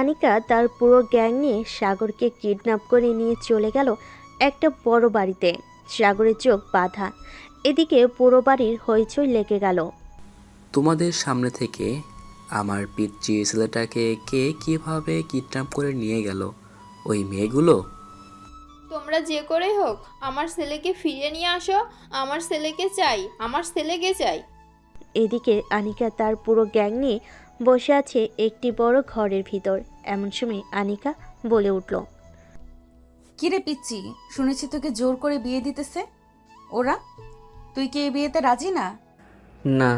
আনিকা তার পুরো গ্যাং নিয়ে সাগরকে কিডন্যাপ করে নিয়ে চলে গেল একটা বড় বাড়িতে। সাগরের চোখ বাঁধা, এদিকে পুরো বাড়ির হইচই লেগে গেল। তোমাদের সামনে থেকে আমার পিচ্চি ছেলেটাকে কে কীভাবে কিডন্যাপ করে নিয়ে গেল? ওই মেয়েগুলো? তোমরা যে করেই হোক আমার ছেলেকে ফিরিয়ে নিয়ে আসো। আমার ছেলেকে চাই, আমার ছেলেকে চাই। এদিকে আনিকা তার পুরো গ্যাং নিয়ে বসে আছে একটি বড় ঘরের ভিতর। এমন সময় আনিকা বলে উঠল, কিরে পিচ্চি, শুনেছি তোকে জোর করে বিয়ে দিতেছে ওরা। তুই কি এই বিয়েতে রাজি না? না,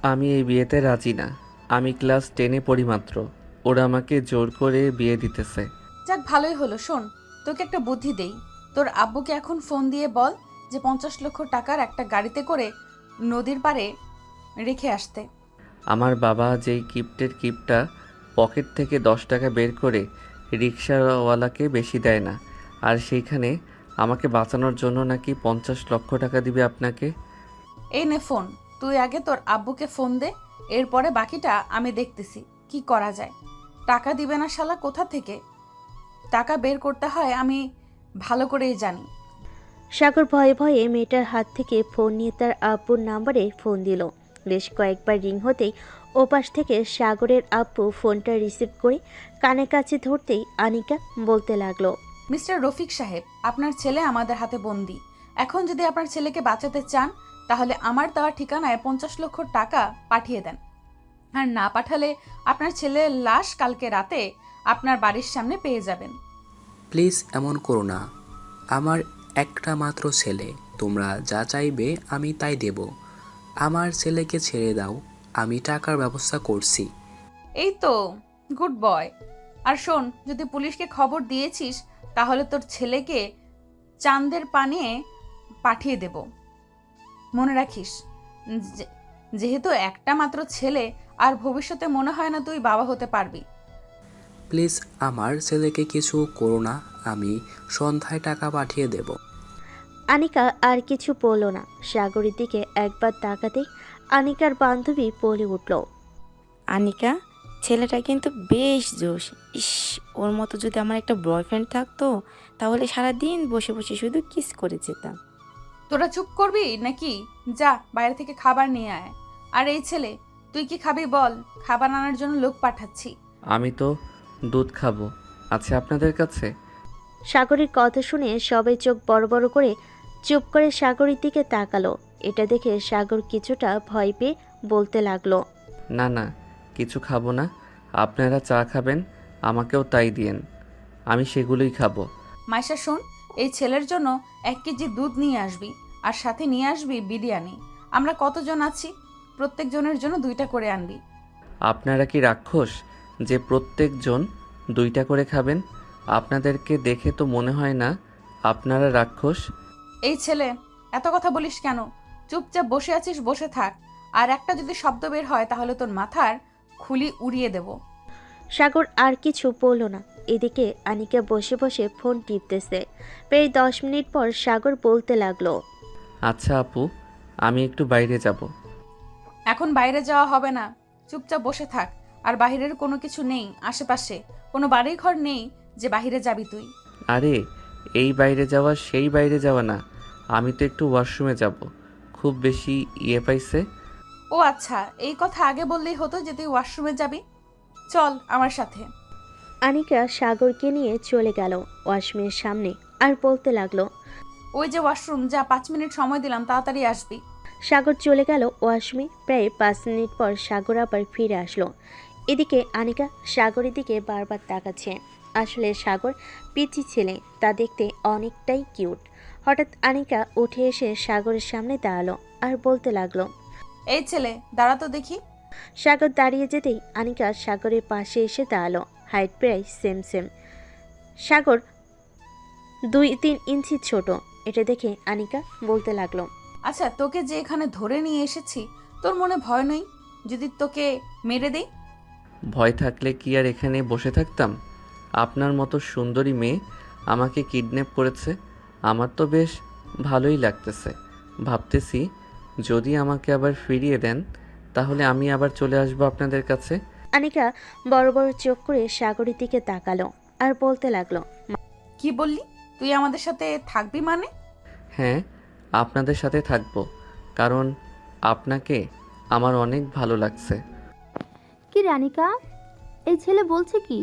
আমি এই বিয়েতে রাজি না। আমি ক্লাস 10-এ পড়ি মাত্র। ওরা আমাকে জোর করে বিয়ে দিতেছে। যাক, ভালোই হলো। শোন, তোকে একটা বুদ্ধি দেই। তোর আব্বুকে এখন ফোন দিয়ে বল যে 50 লক্ষ টাকার একটা গাড়িতে করে নদীর পাড়ে রেখে আসতে। আমার বাবা যেই কিপটা পকেট থেকে 10 টাকা বের করে রিক্সাওয়ালাকে বেশি দেয় না, আর সেইখানে আমাকে বাঁচানোর জন্য নাকি 50 লক্ষ টাকা দিবে আপনাকে। এই নে ফোন, তুই আগে তোর আব্বুকে ফোন দে, এরপরে বাকিটা আমি দেখতেছি কি করা যায়। টাকা দিবে না শালা কোথা থেকে টাকা বের করতে হয় আমি ভালো করেই জানি। সাগর ভয়ে ভয়ে মেয়েটার হাত থেকে ফোন নিয়ে তার আব্বুর নাম্বারে ফোন দিল। বেশ কয়েকবার রিং হতেই ওপাশ থেকে সাগরের আব্বু ফোনটা রিসিভ করে কানের কাছে ধরতেই আনিকা বলতে লাগলো, মিস্টার রফিক সাহেব, আপনার ছেলে আমাদের হাতে বন্দি। এখন যদি আপনার ছেলেকে বাঁচাতে চান তাহলে আমার দেওয়া ঠিকানায় 50 লক্ষ টাকা পাঠিয়ে দেন, আর না পাঠালে আপনার ছেলের লাশ কালকে রাতে আপনার বাড়ির সামনে পেয়ে যাবেন। প্লিজ এমন করো না। আমার একটা মাত্র ছেলে, তোমরা যা চাইবে আমি তাই দেব। আমার ছেলেকে ছেড়ে দাও, আমি টাকার ব্যবস্থা করছি। এই তো, গুড বয়। আর শোন, যদি পুলিশকে খবর দিয়েছিস তাহলে তোর ছেলেকে চাঁদের পানে পাঠিয়ে দেব। মনে রাখিস, যেহেতু একটা মাত্র ছেলে, আর ভবিষ্যতে মনে হয় না তুই বাবা হতে পারবি। প্লিজ আমার ছেলেকে কিছু করো না, আমি সন্ধ্যায় টাকা পাঠিয়ে দেব। আনিকা আর কিছু বলল না। সাগরের দিকে একবার তাকাতেই আনিকার বান্ধবী বলে উঠল, আনিকা, ছেলেটা কিন্তু বেশ জোশ। ইস, ওর মতো যদি আমার একটা বয়ফ্রেন্ড থাকতো তাহলে সারাদিন বসে বসে শুধু কিস করে যেতাম। তোরা চুপ করবি নাকি? যা, বাইরে থেকে খাবার নিয়ে আয়। আর এই ছেলে, তুই কি খাবি বল, খাবার আনার জন্য লোক পাঠাচ্ছি। আমি তো দুধ খাবো, আছে আপনাদের কাছে? সাগরের কথা শুনে সবাই চোখ বড় বড় করে চুপ করে সাগরের দিকে তাকালো। এটা দেখে সাগর কিছুটা ভয় পেয়ে বলতে লাগলো, না না, কিছু খাবো না। আপনারা চা খাবেন, আমাকেও তাই দিয়েন, আমি সেগুলোই খাবো। মাইশা শোন, এই ছেলের জন্য 1 কেজি দুধ নিয়ে আসবি, আর সাথে নিয়ে আসবি বিরিয়ানি। আমরা কতজন আছি, প্রত্যেক জনের জন্য 2টা করে আনবি। আপনারা কি রাক্ষস যে প্রত্যেকজন 2টা করে খাবেন? আপনাদেরকে দেখে তো মনে হয় না আপনারা রাক্ষস। এই ছেলে, এত কথা বলিস কেন? চুপচাপ বসে আছিস, বসে থাক। আর একটা যদি শব্দ বের হয় তাহলে তোর মাথার খুলি উড়িয়ে দেব। সাগর আর কিছু বলল না। এদিকে আনিকা বসে বসে ফোন টিপতেছে। প্রায় 10 মিনিট পর সাগর বলতে লাগলো, আচ্ছা আপু, আমি একটু বাইরে যাব। এখন বাইরে যাওয়া হবে না, চুপচাপ বসে থাক। আর বাইরের কোনো কিছু নেই আশেপাশে, কোনো বাড়ি ঘর নেই যে বাইরে যাবি তুই। আরে, এই বাইরে যাওয়া সেই বাইরে যাওয়া না, আমি তো একটু ওয়াশরুমে যাব, খুব বেশি পাইছে। ও আচ্ছা, এই কথা আগে বললেই হতো যে তুই ওয়াশরুমে যাবি। চল আমার সাথে। আনিকা সাগরকে নিয়ে চলে গেল ওয়াশরুমের সামনে আর বলতে লাগলো, ওই যে ওয়াশরুম, যা, 5 মিনিট সময় দিলাম, তাড়াতাড়ি আসবি। সাগর চলে গেল ওয়াশরুমে। প্রায় 5 মিনিট পর সাগর আবার ফিরে আসলো। এদিকে আনিকা সাগরের দিকে বারবার তাকাচ্ছে। আসলে সাগর পিচ্চি ছেলে, তা দেখতে অনেকটাই কিউট। হঠাৎ আনিকা উঠে এসে সাগরের সামনে দাঁড়ালো আর বলতে লাগলো, এই ছেলে, দাঁড়া তো দেখি। সাগর দাঁড়িয়ে যেতেই আনিকা সাগরের পাশে এসে দাঁড়ালো। হাইট প্রায় সেম সেম। সাগর 2-3 ইঞ্চি ছোট। এটা দেখে আনিকা বলতে লাগলো, আচ্ছা, তোকে যে এখানে ধরে নিয়ে এসেছি, তোর মনে ভয় নেই যদি তোকে মেরে দেই? ভয় থাকলে কি আর এখানে বসে থাকতাম? আপনার মতো সুন্দরী মেয়ে আমাকে কিডন্যাপ করেছে, আমার তো বেশ ভালোই লাগতেছে। ভাবতেছি যদি আমাকে আবার ফিরিয়ে দেন তাহলে আমি আবার চলে আসবো আপনাদের কাছে। আনিকা বড় বড় চোখ করে সাগরের দিকে তাকালো আর বলতে লাগলো, কি বললি? তুই আমাদের সাথে থাকবি মানে? হ্যাঁ, আপনাদের সাথে থাকবো, কারণ আপনাকে আমার অনেক ভালো লাগছে। কি রানিকা, এই ছেলে বলছে কি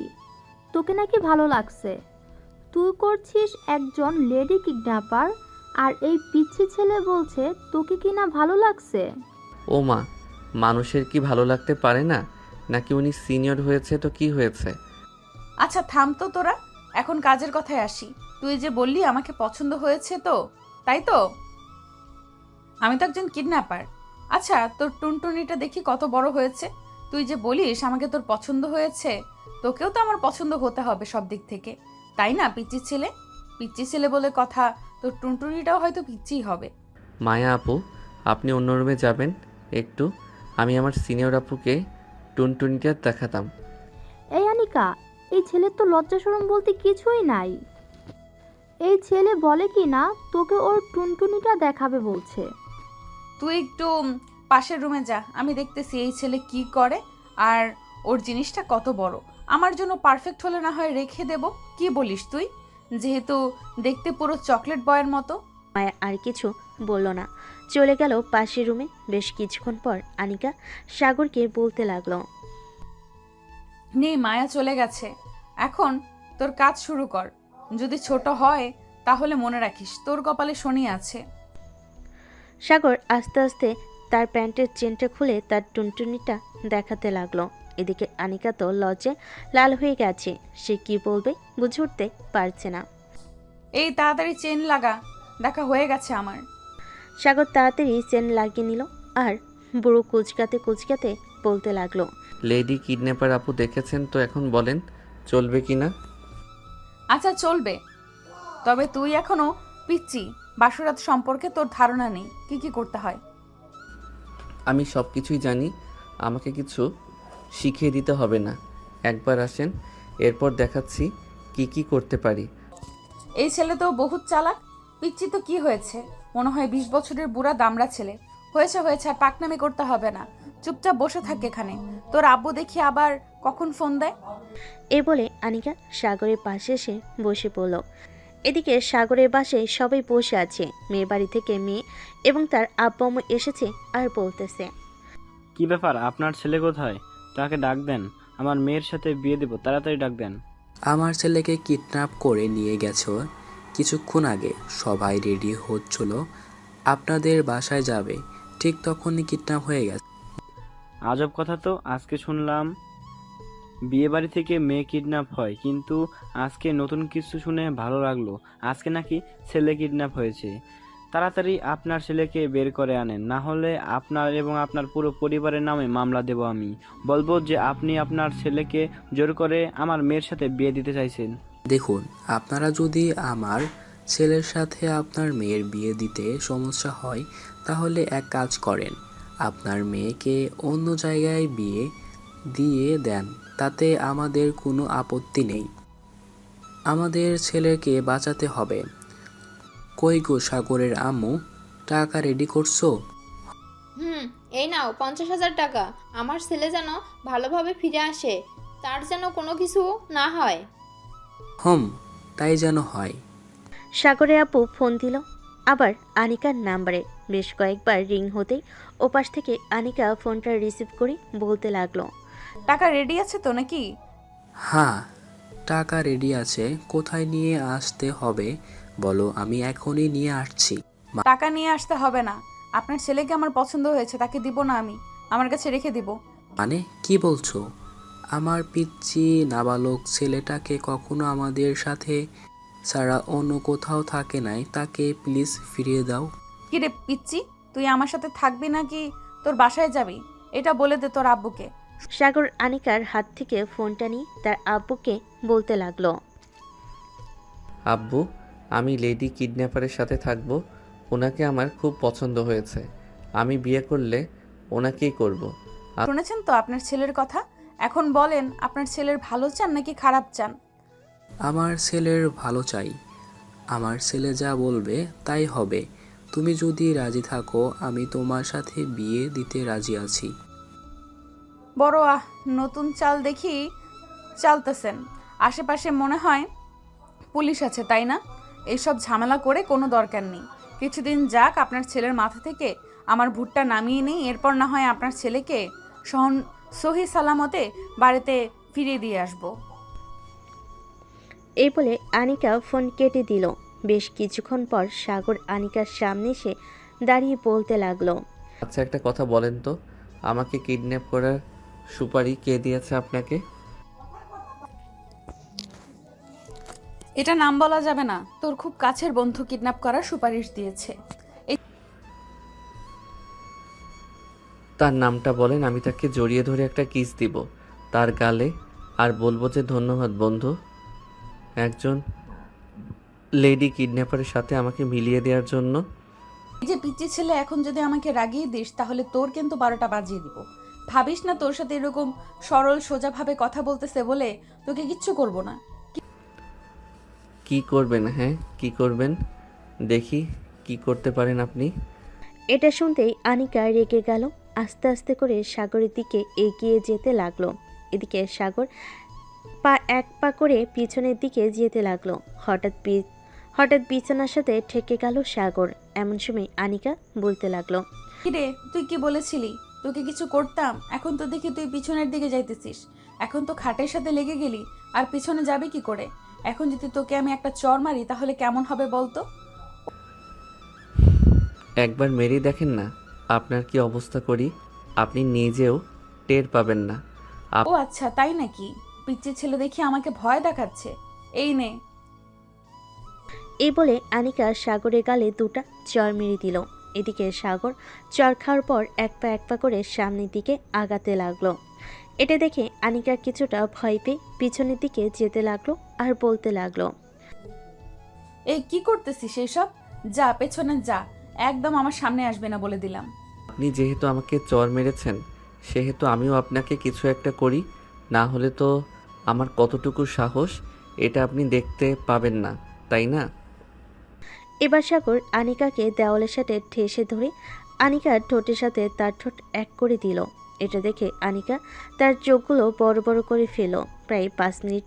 তোকে নাকি ভালো লাগছে? তুই করছিস একজন লেডি কিডন্যাপার, আর এই পিচ্ছি ছেলে বলছে তোকে কি না ভালো লাগছে? ও মা, মানুষের কি ভালো লাগতে পারে না? নাকি উনি সিনিয়র হয়েছে তো কি হয়েছে? আচ্ছা থাম তো তোরা, এখন কাজের কথায় আসি। তুই যে বললি আমাকে পছন্দ হয়েছে, তো তাই তো? আমি তো একজন কিডন্যাপার। আচ্ছা, তোর টুনটুনিটা দেখি কত বড় হয়েছে। তুই যে বলিস আমাকে তোর পছন্দ হয়েছে, তোকেও তো আমার পছন্দ হতে হবে সব দিক থেকে, তাই না? পিচ্চি ছেলে, পিচ্চি ছেলে বলে কথা, তোর টুনটুনিটাও হয়তো পিচ্চিই হবে। মায়া আপু, আপনি অন্য রুমে যাবেন একটু, আমি আমার সিনিয়র আপুকে টুনটুনিটা দেখাতাম। এই আনিকা, এই ছেলের তো লজ্জা শরম বলতে কিছুই নাই। এই ছেলে বলে কি না তোকে ওর টুনটুনিটা দেখাবে বলছে। তুই একটু পাশের রুমে যা, আমি দেখতেছি এই ছেলে কি করে আর ওর জিনিসটা কত বড়। আমার জন্য পারফেক্ট হলে না হয় রেখে দেব, কি বলিস তুই? যেহেতু দেখতে পুরো চকলেট বয়ের মতো। মায়া আর কিছু বলল না, চলে গেল পাশের রুমে। বেশ কিছুক্ষণ পর আনিকা সাগরকে বলতে লাগলো, নেই, মায়া চলে গেছে, এখন তোর কাজ শুরু কর। যদি ছোট হয় তাহলে মনে রাখিস তোর কপালে শনি আছে। সাগর আস্তে আস্তে তার প্যান্টের চেনটা খুলে তার টুনটুনিটা দেখাতে লাগলো। এদিকে আনিকা তো লজ্জায় লাল হয়ে গেছে, সে কি বলবে বুঝে উঠতে পারছে না। এই তাড়াতাড়ি চেন লাগা, দেখা হয়ে গেছে আমার। সাগর তাড়াতাড়ি চেন লাগিয়ে নিল আর বুড়ো কুচকাতে কুচকাতে বলতে লাগলো, লেডি কিডন্যাপার আপু দেখেছেন তো, এখন বলেন চলবে কি না? আচ্ছা চলবে, তবে তুই এখনো পিচ্চি, বাসরাত সম্পর্কে তোর ধারণা নেই কি কি করতে হয়। আমি সব কিছুই জানি, আমাকে কিছু শিখিয়ে দিতে হবে না। একবার আসেন, এরপর দেখাচ্ছি কি কি করতে পারি। এই ছেলে তো বহুত চালাক। পিচ্চি তো কি হয়েছে, মনে হয় 20 বছরের বুড়া দামড়া ছেলে। হয়েছে হয়েছে, আর পাকনামি করতে হবে না, চুপচাপ বসে থাক এখানে। তোর আব্বু দেখি আবার কখন ফোন দেয়। এ বলে আনিকা সাগরের পাশে এসে বসে পড়ল। এদিকে সাগরের বাসায় সবাই বসে আছে। মেয়ের বাড়ি থেকে মেয়ে এবং তার আব্বু আম্মু এসেছে আর বলতেছে, কি ব্যাপার, আপনার ছেলে কোথায়? তাকে ডাক দেন, আমার মেয়ের সাথে বিয়ে দেব, তাড়াতাড়ি ডাক দেন। আমার ছেলেকে কিডন্যাপ করে নিয়ে গেছো কিছুক্ষণ আগে, সবাই রেডি হচ্ছিল আপনাদের বাসায় যাবে, ঠিক তখনই কিডন্যাপ হয়ে গেছে। আজব কথা তো, আজকে শুনলাম বিয়ে বাড়ি থেকে মেয়ে কিডন্যাপ হয়, কিন্তু আজকে নতুন কিছু শুনে ভালো লাগলো, আজকে নাকি ছেলে কিডন্যাপ হয়েছে। তাড়াতাড়ি আপনার ছেলেকে বের করে আনেন, না হলে আপনার এবং আপনার পুরো পরিবারের নামে মামলা দেব। আমি বলবো যে আপনি আপনার ছেলেকে জোর করে আমার মেয়ের সাথে বিয়ে দিতে চাইছেন। দেখুন, আপনারা যদি আমার ছেলের সাথে আপনার মেয়ের বিয়ে দিতে সমস্যা হয়, তাহলে এক কাজ করেন, আপনার মেয়েকে অন্য জায়গায় বিয়ে দিয়ে দেন, তাতে আমাদের কোনো আপত্তি নেই। আমাদের ছেলেকে বাঁচাতে হবে। কই গো সাগরের আম্মু, টাকা রেডি করছো? এই নাও 50,000 টাকা। আমার ছেলে যেন ভালোভাবে ফিরে আসে, তার যেন কোনো কিছু না হয়। তাই যেন হয়। সাগরের আপু ফোন দিল আবার আনিকার নাম্বারে। বেশ কয়েকবার রিং হতেই ওপাশ থেকে আনিকা ফোনটা রিসিভ করে বলতে লাগলো, টাকা রেডি আছে তো নাকি? হ্যাঁ, টাকা রেডি আছে। কোথায় নিয়ে আসতে হবে বলো, আমি এখনই নিয়ে আসছি। টাকা নিয়ে আসতে হবে না, আপনার ছেলেকে আমার পছন্দ হয়েছে, তাকে দিব না, আমি আমার কাছে রেখে দিব। মানে কি বলছো? আমার পিচ্চি নাবালক ছেলেটাকে কখনো আমাদের সাথে ছাড়া অন্য কোথাও থাকে নাই, তাকে প্লিজ ফিরিয়ে দাও। কি রে পিচ্চি, তুই আমার সাথে থাকবি নাকি তোর বাসায় যাবি, এটা বলে দে তোর আব্বুকে। সাগর আনিকার হাত থেকে ফোনটা নিয়ে তার আব্বুকে বলতে লাগলো, আব্বু, আমি লেডি কিডন্যাপারের সাথে থাকবো, ওনাকে আমার খুব পছন্দ হয়েছে, আমি বিয়ে করলে ওনাকেই করব। শুনেছেন তো আপনার ছেলের কথা, এখন বলেন আপনার ছেলের ভালো চান নাকি খারাপ চান? আমার ছেলের ভালো চাই, আমার ছেলে যা বলবে তাই হবে। তুমি যদি রাজি থাকো, আমি তোমার সাথে বিয়ে দিতে রাজি আছি। বড় নতুন চাল দেখি চালতেছেন। আশেপাশে মনে হয় পুলিশ আছে, তাই না? এইসব ঝামেলা করে কোনো দরকার নেই। কিছুদিন যাক, আপনার ছেলের মাথা থেকে আমার ভুট্টা নামিয়ে নেই, এরপর না হয় আপনার ছেলেকে সহি সালামতে বাড়িতে ফিরিয়ে দিয়ে আসবো। এই বলে আনিকা ফোন কেটে দিল। বেশ কিছুক্ষণ পর সাগর আনিকার সামনে এসে দাঁড়িয়ে বলতে লাগলো। আচ্ছা, একটা কথা বলেন তো, আমাকে কিডন্যাপ করার সুপারি কে দিয়েছে আপনাকে? এটা নাম বলা যাবে না। তোর খুব কাছের বন্ধু কিডন্যাপ করার সুপারিশ দিয়েছে। তার নামটা বলেন, আমি তাকে জড়িয়ে ধরে একটা কিস দিব তার গালে, আর বলবো যে ধন্যবাদ বন্ধু, একজন লেডি কিডন্যাপারের সাথে আমাকে মিলিয়ে দেওয়ার জন্য। এই যে পিচ্চি ছেলে, এখন যদি আমাকে রাগিয়ে দিস তাহলে তোর কিন্তু 12টা বাজিয়ে দিব। ভাবিস না তোর সাথে এরকম সরল সোজাভাবে কথা বলতেছে বলে তোকে কিচ্ছু করব না। কি করবেন? হ্যাঁ, কি করবেন? দেখি কি করতে পারেন আপনি। এটা শুনতেই আনিকা রেগে গেল। আস্তে আস্তে করে সাগরের দিকে এগিয়ে যেতে লাগলো। এদিকে সাগর এক পা করে পিছনের দিকে যেতে লাগলো। হঠাৎ বিছানার সাথে ঠেকে গেল সাগর। এমন সময় আনিকা বলতে লাগলো। কিরে, তুই কি বলেছিলি তোকে কিছু করতাম? এখন তো দেখি তুই পিছনের দিকে যাইতেছিস। এখন তো খাটের সাথে লেগে গেলি, আর পিছনে যাবে কি করে? এখন যদি তোকে আমি একটা চড় মারি তাহলে কেমন হবে বলতো? একবার মেরেই দেখেন না আপনার কি অবস্থা করি, আপনি নিজেও টের পাবেন না। ও আচ্ছা, তাই নাকি? পিচ্চি ছেলে দেখি আমাকে ভয় দেখাচ্ছে। এই নে। এই বলে আনিকা সাগরের গালে দুটা চর মেরে দিল। এদিকে সাগর চর খাওয়ার পর এক পা করে সামনের দিকে আগাতে লাগলো। এটা দেখে আনিকা কিছুটা ভয় পেয়ে পিছনের দিকে যেতে লাগলো আর বলতে লাগলো। এই কি করতেছিস এসব? যা পেছনে যা, একদম আমার সামনে আসবে না বলে দিলাম। আপনি যেহেতু আমাকে চর মেরেছেন, সেহেতু আমিও আপনাকে কিছু একটা করি, না হলে তো আমার কতটুকু সাহস এটা আপনি দেখতে পাবেন না, তাই না? এবার সাগর আনিকাকে দেওয়ালের সাথে ঠেসে ধরে আনিকার ঠোঁটের সাথে তার ঠোঁট এক করে দিল। এটা দেখে আনিকা তার চোখগুলো বড় বড় করে ফেল। প্রায় 5 মিনিট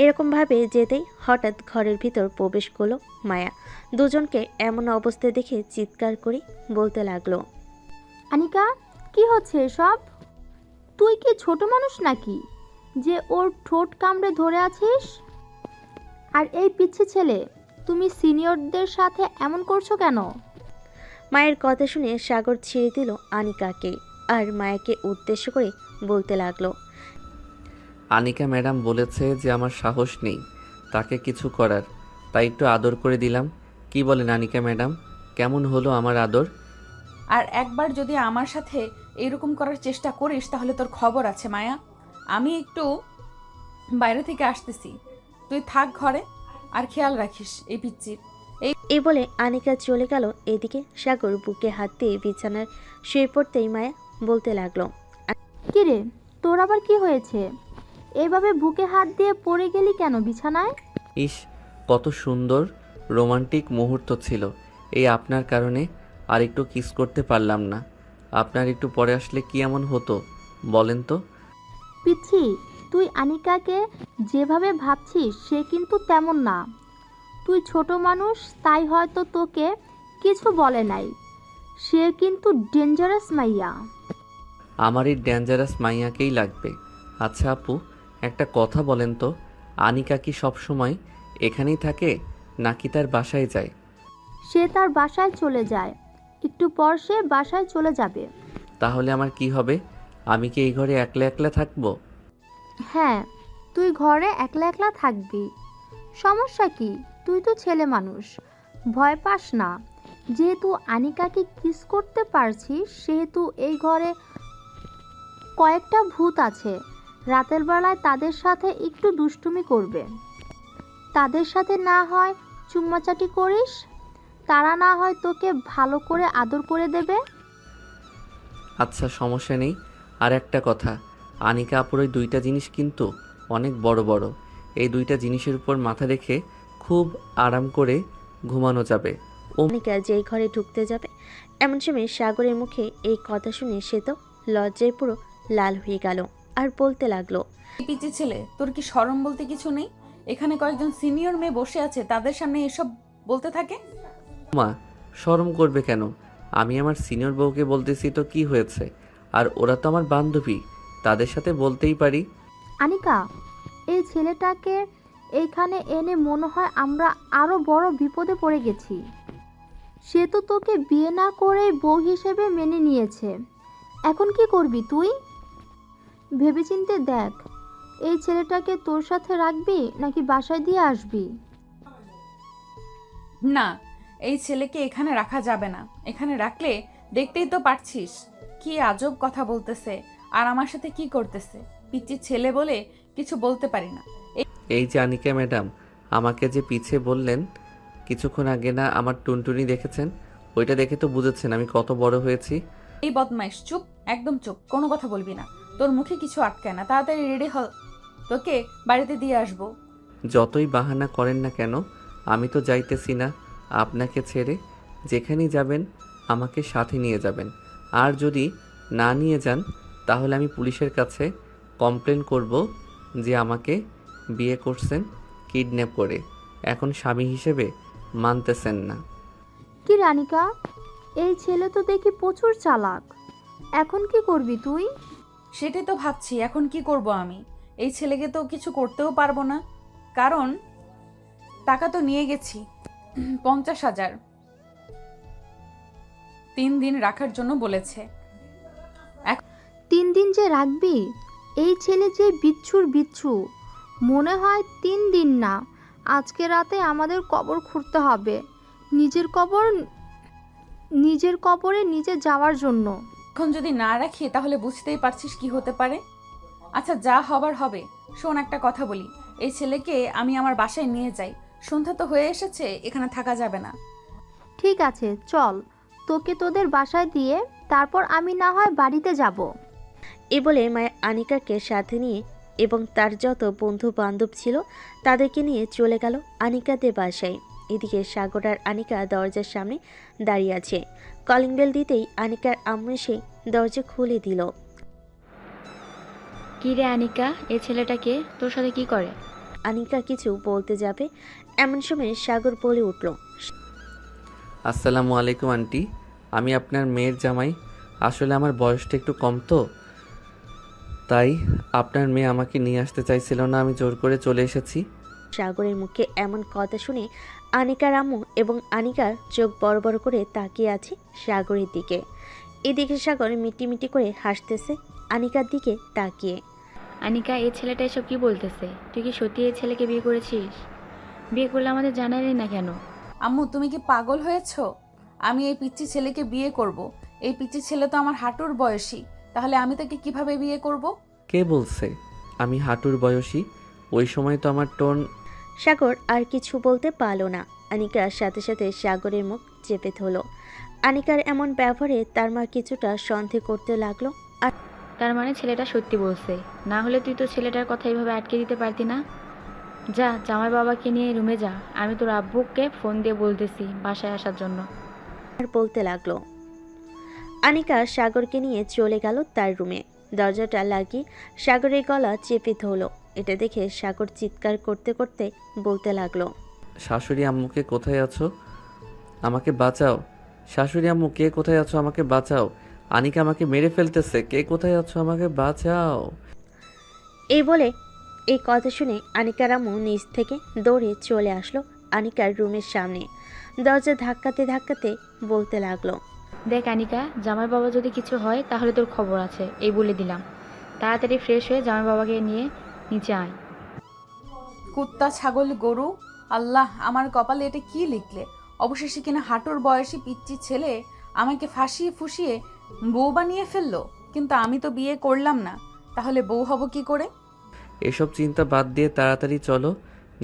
এরকমভাবে যেতেই হঠাৎ ঘরের ভিতর প্রবেশ করলো মায়া। দুজনকে এমন অবস্থায় দেখে চিৎকার করে বলতে লাগলো। আনিকা, কি হচ্ছে এসব? তুই কি ছোট মানুষ নাকি যে ওর ঠোঁট কামড়ে ধরে আছিস? আর এই পিচ্ছি ছেলে, তুমি সিনিয়রদের সাথে এমন করছো কেন? মায়ের কথা শুনে সাগর ছেড়ে দিল আনিকাকে আর মায়াকে উদ্দেশ্য করে বলতে লাগলো। আনিকা ম্যাডাম বলেছে যে আমার সাহস নেই তাকে কিছু করার, তাই একটু আদর করে দিলাম। কি বলেন আনিকা ম্যাডাম, কেমন হলো আমার আদর? আর একবার যদি আমার সাথে এরকম করার চেষ্টা করিস তাহলে তোর খবর আছে মায়া। আমি একটু বাইরে থেকে আসতেছি, তুই থাক ঘরে, আর খেয়াল রাখিস এই পিচ্চির। এই বলে আনিকা চলে গেল। এদিকে সাগর বুকে হাত দিয়ে বিছানার শুয়ে পড়তেই মায়া বলতে লাগলো। কিরে, তোর আবার কি হয়েছে? এভাবে বুকে হাত দিয়ে পড়ে গেলি কেন বিছানায়? ইস, কত সুন্দর রোমান্টিক মুহূর্ত ছিল, এই আপনার কারণে আর একটু কিস করতে পারলাম না। আপনার একটু পরে আসলে কি এমন হতো বলেন তো? পিচ্ছি, তুই আনিকাকে যেভাবে ভাবছিস সে কিন্তু তেমন না। তুই ছোট মানুষ, তাই হয়তো তোকে কিছু বলে নাই। সে কিন্তু ডেঞ্জারাস মাইয়া। আমার এই ডেঞ্জারাস মাইয়াকেই লাগবে। আচ্ছা আপু, একটা কথা বলেন তো, আনিকা কি সব সময় এখানেই থাকে নাকি তার বাসায় যায়? সে তার বাসায় চলে যায়, একটু পর সে বাসায় চলে যাবে। তাহলে আমার কি হবে? আমি কি এই ঘরে একলা একলা থাকবো? হ্যাঁ, তুই ঘরে একলা একলা থাকবি। সমস্যা কি? তুই তো ছেলে মানুষ, ভয় পাস না। যেহেতু আনিকাকে কিস করতে পারছিস সেহেতু এই ঘরে কয়েকটা ভূত আছে। রাতের বেলায় তাদের সাথে একটু দুষ্টুমি করবে। তাদের সাথে না হয় চুম্মাচাটি করিস, তারা না হয় তোকে ভালো করে আদর করে দেবে। আচ্ছা, সমস্যা নেই। আর একটা কথা, আনিকা আপুর ওই 2টা জিনিস কিন্তু অনেক বড় বড়। এই 2টা জিনিসের উপর মাথা রেখে খুব আরাম করে ঘুমানো যাবে। আনিকা যেই ঘরে ঢুকতে যাবে এমন সময় সাগরের মুখে এই কথা শুনে সে তো লজ্জায় পুরো লাল হয়ে গেল আর বলতে লাগলো, পিচি ছেলে, তোর কি শরম বলতে কিছু নেই? এখানে কয়েকজন সিনিয়র মেয়ে বসে আছে, তাদের সামনে এসব বলতে থাকে। মা, শরম করবে কেন? আমি আমার সিনিয়র বউকে বলতেছি তো কি হয়েছে? আর ওরা তো আমার বান্ধবী, তাদের সাথে বলতেই পারি। আনিকা, এই ছেলেটাকে এইখানে এনে মনে হয় আমরা আরো বড় বিপদে পড়ে গেছি। সে তো তোকে বিয়ে না করেই বউ হিসেবে মেনে নিয়েছে। এখন কি করবি তুই? ভেবেচিন্তে দেখ, এই ছেলেটাকে তোর সাথে রাখবি নাকি বাসায় দিয়ে আসবি? না, এই ছেলেকে এখানে রাখা যাবে না। এখানে রাখলে দেখতেই তো পারছিস কি আজব কথা বলতেছে আর আমার সাথে কি করতেছে। পিচ্চি ছেলে বলে কিছু বলতে পারি না। এই যে আনিকা ম্যাডাম, আমাকে যে পিছে বললেন কিছুক্ষণ আগে না আমার টুনটুনি দেখেছেন, ওইটা দেখে তো বুঝেছেন আমি কত বড় হয়েছি। এই বদমাইশ, চুপ, একদম চুপ, কোনো কথা বলবি না। তোর মুখে কিছু আটকায় না, তাড়াতাড়ি রেডি হ, তোকে বাড়িতে দিয়ে আসবো। যতই বাহানা করেন না কেন, আমি তো যাইতেছি না আপনাকে ছেড়ে। যেখানেই যাবেন আমাকে সাথে নিয়ে যাবেন, আর যদি না নিয়ে যান তাহলে আমি পুলিশের কাছে কমপ্লেন করব যে আমাকে বিয়ে করছেন কিডন্যাপ করে, এখন স্বামী হিসেবে মানতেছেন না। কি রানিকা, এই ছেলে তো দেখি প্রচুর চালাক। এখন কি করবি তুই? সেটাই তো ভাবছি, এখন কি করব আমি। এই ছেলেকে তো কিছু করতেও পারবো না, কারণ টাকা তো নিয়ে গেছি 50,000, 3 দিন রাখার জন্য বলেছে। 3 দিন যে রাখবি? এই ছেলে যে বিচ্ছুর বিচ্ছু। মনে হয় 3 দিন না, আজকে রাতে আমাদের কবর খুঁড়তে হবে নিজের কবরে নিজে যাওয়ার জন্য। এখন যদি না রাখি তাহলে বুঝতেই পারছিস কি হতে পারে। আচ্ছা, যা হবার হবে। শোন, একটা কথা বলি, এই ছেলেকে আমি আমার বাসায় নিয়ে যাই। সন্ধ্যা তো হয়ে এসেছে, এখানে থাকা যাবে না। ঠিক আছে, চল, তোকে তোদের বাসায় দিয়ে তারপর আমি না হয় বাড়িতে যাব। এ বলে মায়া আনিকাকে সাথে নিয়ে এবং তার যত বন্ধু বান্ধব ছিল তাদেরকে নিয়ে চলে গেল আনিকাদের বাসায়। এদিকে সাগর আর আনিকা দরজার সামনে দাঁড়িয়ে আছে। কলিং বেল দিতেই আনিকার আম্মু এসে দরজা খুলে দিল। কি রে আনিকা, এই ছেলেটাকে তোর সাথে কি করে? আনিকা কিছু বলতে যাবে এমন সময় সাগর বলে উঠল, আসসালামু আলাইকুম আন্টি, আমি আপনার মেয়ের জামাই। আসলে আমার বয়সটা একটু কম তো, তাই আপনার মেয়ে আমাকে নিয়ে আসতে চাইছিল না, আমি জোর করে চলে এসেছি। সাগরের মুখে এমন কথা শুনে আনিকার আম্মু এবং আনিকার চোখ বড় বড় করে তাকিয়ে আছে সাগরের দিকে। এদিকে সাগর মিটি করে হাসতেছে আনিকার দিকে তাকিয়ে। আনিকা, এই ছেলেটা এসব কি বলতেছে? তুই কি সত্যি এই ছেলেকে বিয়ে করেছিস? বিয়ে করলে আমাদের জানালি না কেন? আম্মু, তুমি কি পাগল হয়েছো? আমি এই পিচ্চি ছেলেকে বিয়ে করব? এই পিচ্চি ছেলে তো আমার হাঁটুর বয়সী, তাহলে আমি তাকে কিভাবে বিয়ে করব? কে বলছে আমি হাঁটুর বয়সী? ওই সময় তো আমার টোন। সাগর আর কিছু বলতে পারল না। আনিকার সাথে সাথে সাগরের মুখ চেপে ধরল। আনিকার এমন ব্যবহারে তার মা কিছুটা সন্দেহ করতে লাগলো। আর তার মানে ছেলেটা সত্যি বলছে, না হলে তুই তো ছেলেটার কথা এইভাবে আটকে দিতে পারতি না। যা, জামাই বাবাকে নিয়ে রুমে যা, আমি তোর আব্বুকে ফোন দিয়ে বলতেছি বাসায় আসার জন্য। বলতে লাগলো। আনিকা সাগরকে নিয়ে চলে গেল তার রুমে। দরজাটা লাগিয়ে সাগরের গলা চেপে ধরল। এটা দেখে সাগর চিৎকার করতে করতে বলতে লাগলো, শাশুড়ি আম্মুকে কোথায় আছো? আমাকে বাঁচাও। শাশুড়ি আম্মু, কে কোথায় আছো? আমাকে বাঁচাও। আনিকা আমাকে মেরে ফেলতেছে, কে কোথায় আছো? আমাকে বাঁচাও। এই বলে এই কথা শুনে আনিকার আম্মু নিচ থেকে দৌড়ে চলে আসলো আনিকার রুমের সামনে। দরজা ধাক্কাতে ধাক্কাতে বলতে লাগলো, দেখ আনিকা, জামাই বাবা যদি কিছু হয় তাহলে তোর খবর আছে, এই বলে দিলাম। তাড়াতাড়ি ফ্রেশ হয়ে জামাই বাবাকে নিয়ে নিচে আয়। কুত্তা, ছাগল, গরু, আল্লাহ, আমার কপালে এটা কি লিখলে? অবশেষে কিনা হাঁটুর বয়সী পিচ্চি ছেলে আমাকে ফাঁসিয়ে ফুসিয়ে বউ বানিয়ে ফেললো। কিন্তু আমি তো বিয়ে করলাম না, তাহলে বউ হব কি করে? এসব চিন্তা বাদ দিয়ে তাড়াতাড়ি চলো,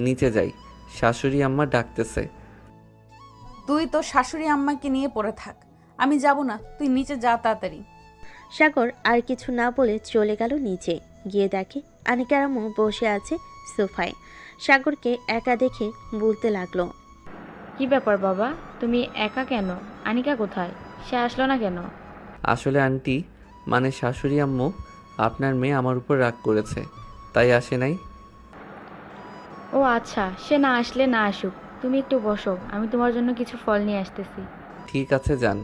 নিচে যাই, শাশুড়ি আম্মা ডাকতেছে। তুই তো শাশুড়ি আম্মাকে নিয়ে পড়ে থাক, আমি যাব না, তুই নিচে যা তাড়াতাড়ি। সাগর আর কিছু না বলে চলে গেল নিচে। গিয়ে দেখে আনিকার আম্মু বসে আছে সোফায়। সাগরকে একা দেখে বলতে লাগলো, কি ব্যাপার বাবা, তুমি একা কেন? আনিকা কোথায়? সে আসলো না কেন? আসলে আন্টি, মানে শাশুড়ি আম্মু, আপনার মেয়ে আমার উপর রাগ করেছে, তাই আসে নাই। ও আচ্ছা, সে না আসলে না আসুক, তুমি একটু বসো, আমি তোমার জন্য কিছু ফল নিয়ে আসতেছি। ঠিক আছে, যান।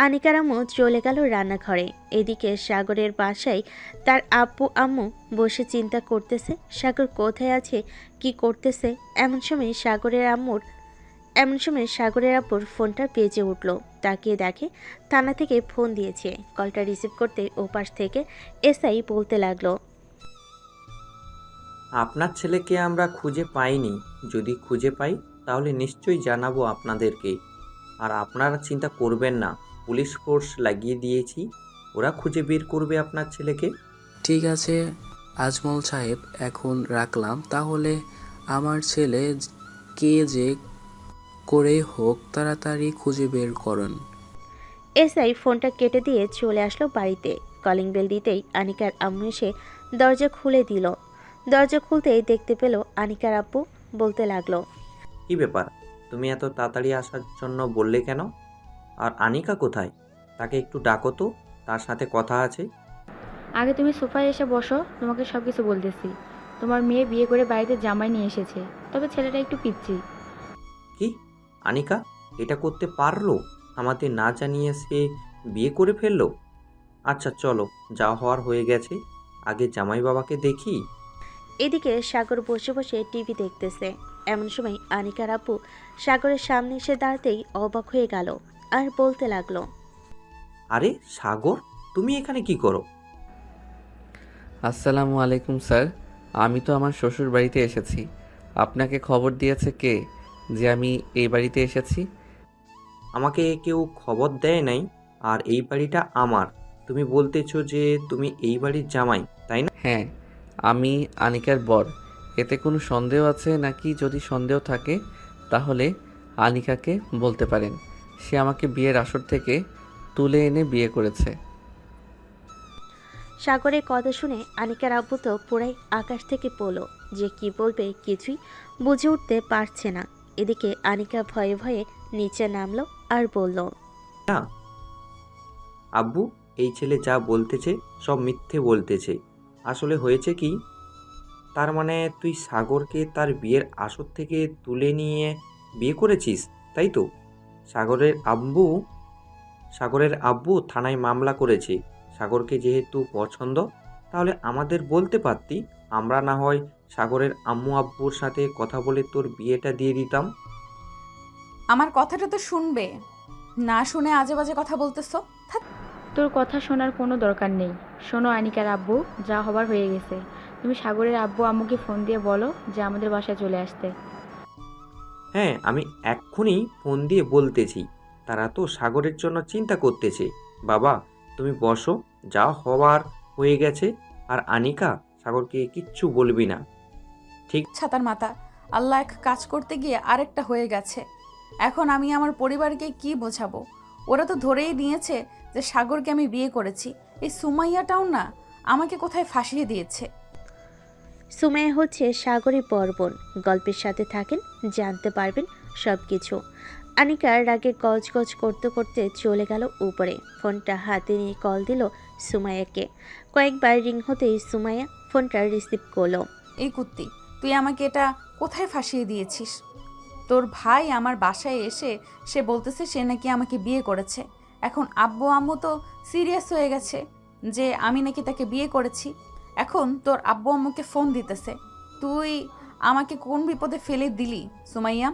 আনিকার আম্মু চলে গেল রান্নাঘরে। এদিকে সাগরের বাসায় তার আব্বু আম্মু বসে চিন্তা করতেছে সাগর কোথায় আছে, কি করতেছে। এমন সময় সাগরের আব্বুর ফোনটা বেজে উঠল। তাকিয়ে দেখে থানা থেকে ফোন দিয়েছে। কলটা রিসিভ করতে ওপাশ থেকে এসআই বলতে লাগলো, আপনার ছেলেকে আমরা খুঁজে পাইনি। যদি খুঁজে পাই তাহলে নিশ্চয়ই জানাবো আপনাদেরকে। আর আপনারা চিন্তা করবেন না, পুলিশ ফোর্স লাগিয়ে দিয়েছি, ওরা খুঁজে বের করবে আপনার ছেলেকে। ঠিক আছে আজমল সাহেব, এখন রাখলাম তাহলে। আমার ছেলে কে যে করে হোক তাড়াতাড়ি খুঁজে বের করুন। এসআই ফোনটা কেটে দিয়ে চলে আসলো বাড়িতে। কলিং বেল দিতেই আনিকার আম্মু এসে দরজা খুলে দিল। দরজা খুলতেই দেখতে পেল আনিকার আব্বু। বলতে লাগলো, কি ব্যাপার, তুমি এত তাড়াতাড়ি আসার জন্য বললে কেন? আর আনিকা কোথায়? তাকে একটু ডাকো তো, তার সাথে কথা আছে। আগে তুমি সোফায় এসে বসো, তোমাকে সব কিছু বলতেছি। তোমার মেয়ে বিয়ে করে বাড়িতে জামাই নিয়ে এসেছে, তবে ছেলেটা একটু পিচ্ছি। কি, আনিকা এটা করতে পারলো? আমাদের না জানিয়ে সে বিয়ে করে ফেললো? আচ্ছা চলো, যা হওয়ার হয়ে গেছে, আগে জামাই বাবাকে দেখি। এদিকে সাগর বসে বসে টিভি দেখতেছে। এমন সময় আনিকার আব্বু সাগরের সামনে এসে দাঁড়াতেই অবাক হয়ে গেল আর বলতে লাগলো, আরে সাগর, তুমি এখানে কি করো? আসসালামু আলাইকুম স্যার, আমি তো আমার শ্বশুর বাড়িতে এসেছি। আপনাকে খবর দিয়েছে কে যে আমি এই বাড়িতে এসেছি? আমাকে কেউ খবর দেয় নাই। আর এই বাড়িটা আমার। তুমি বলতেছো যে তুমি এই বাড়ির জামাই, তাই না? হ্যাঁ, আমি আনিকার বর। এতে কোনো সন্দেহ আছে নাকি? যদি সন্দেহ থাকে তাহলে আনিকাকে বলতে পারেন। সে আমাকে বিয়ের আসর থেকে তুলে এনে বিয়ে করেছে। সাগরের কথা শুনে আনিকার আব্বু তো পুরাই আকাশ থেকে পড়লো। যে কি বলবে কিছুই বুঝে উঠতে পারছে না। এদিকে আনিকা ভয়ে ভয়ে নিচে নামলো আর বলল, না আব্বু, এই ছেলে যা বলতেছে সব মিথ্যে বলতেছে। আসলে হয়েছে কি, তার মানে তুই সাগরকে তার বিয়ের আসর থেকে তুলে নিয়ে বিয়ে করেছিস, তাই তো? সাগরের আব্বু থানায় মামলা করেছে। সাগরকে যেহেতু পছন্দ, তাহলে আমাদের বলতে পারতি, আমরা না হয় সাগরের আম্মু আব্বুর সাথে কথা বলে তোর বিয়েটা দিয়ে দিতাম। আমার কথাটা তো শুনবে, না শুনে আজে বাজে কথা বলতেছো। তোর কথা শোনার কোনো দরকার নেই। শোনো আনিকার আব্বু, যা হবার হয়ে গেছে। তুমি সাগরের আব্বু আম্মুকে ফোন দিয়ে বলো যে আমাদের বাসায় চলে আসতে। হ্যাঁ, আমি এক্ষুনি ফোন দিয়ে বলতেছি। তারা তো সাগরের জন্য চিন্তা করতেছে। বাবা তুমি বসো, যা হওয়ার হয়ে গেছে। আর আনিকা, সাগরকে কিচ্ছু বলবি না, ঠিক? ছাতার মাথা, আল্লাহ এক কাজ করতে গিয়ে আরেকটা হয়ে গেছে। এখন আমি আমার পরিবারকে কি বোঝাবো? ওরা তো ধরেই নিয়েছে যে সাগরকে আমি বিয়ে করেছি। এই সুমাইয়াটাও না আমাকে কোথায় ফাঁসিয়ে দিয়েছে। সুমাইয়া হচ্ছে সাগরের বর্বন। গল্পের সাথে থাকেন, জানতে পারবেন সব কিছু। আনিকার রাগে গজ গজ করতে করতে চলে গেল উপরে। ফোনটা হাতে নিয়ে কল দিল সুমাইয়াকে। কয়েকবার রিং হতেই সুমাইয়া ফোনটা রিসিভ করলো। এই কুত্তি, তুই আমাকে এটা কোথায় ফাঁসিয়ে দিয়েছিস? তোর ভাই আমার বাসায় এসে সে বলতেছে সে নাকি আমাকে বিয়ে করেছে। এখন আব্বু আম্মু তো সিরিয়াস হয়ে গেছে যে আমি নাকি তাকে বিয়ে করেছি। এখন তোর আব্বু আম্মুকে ফোন দিতেছে। তুই আমাকে কোন বিপদে ফেলে দিলি সুমাইয়া?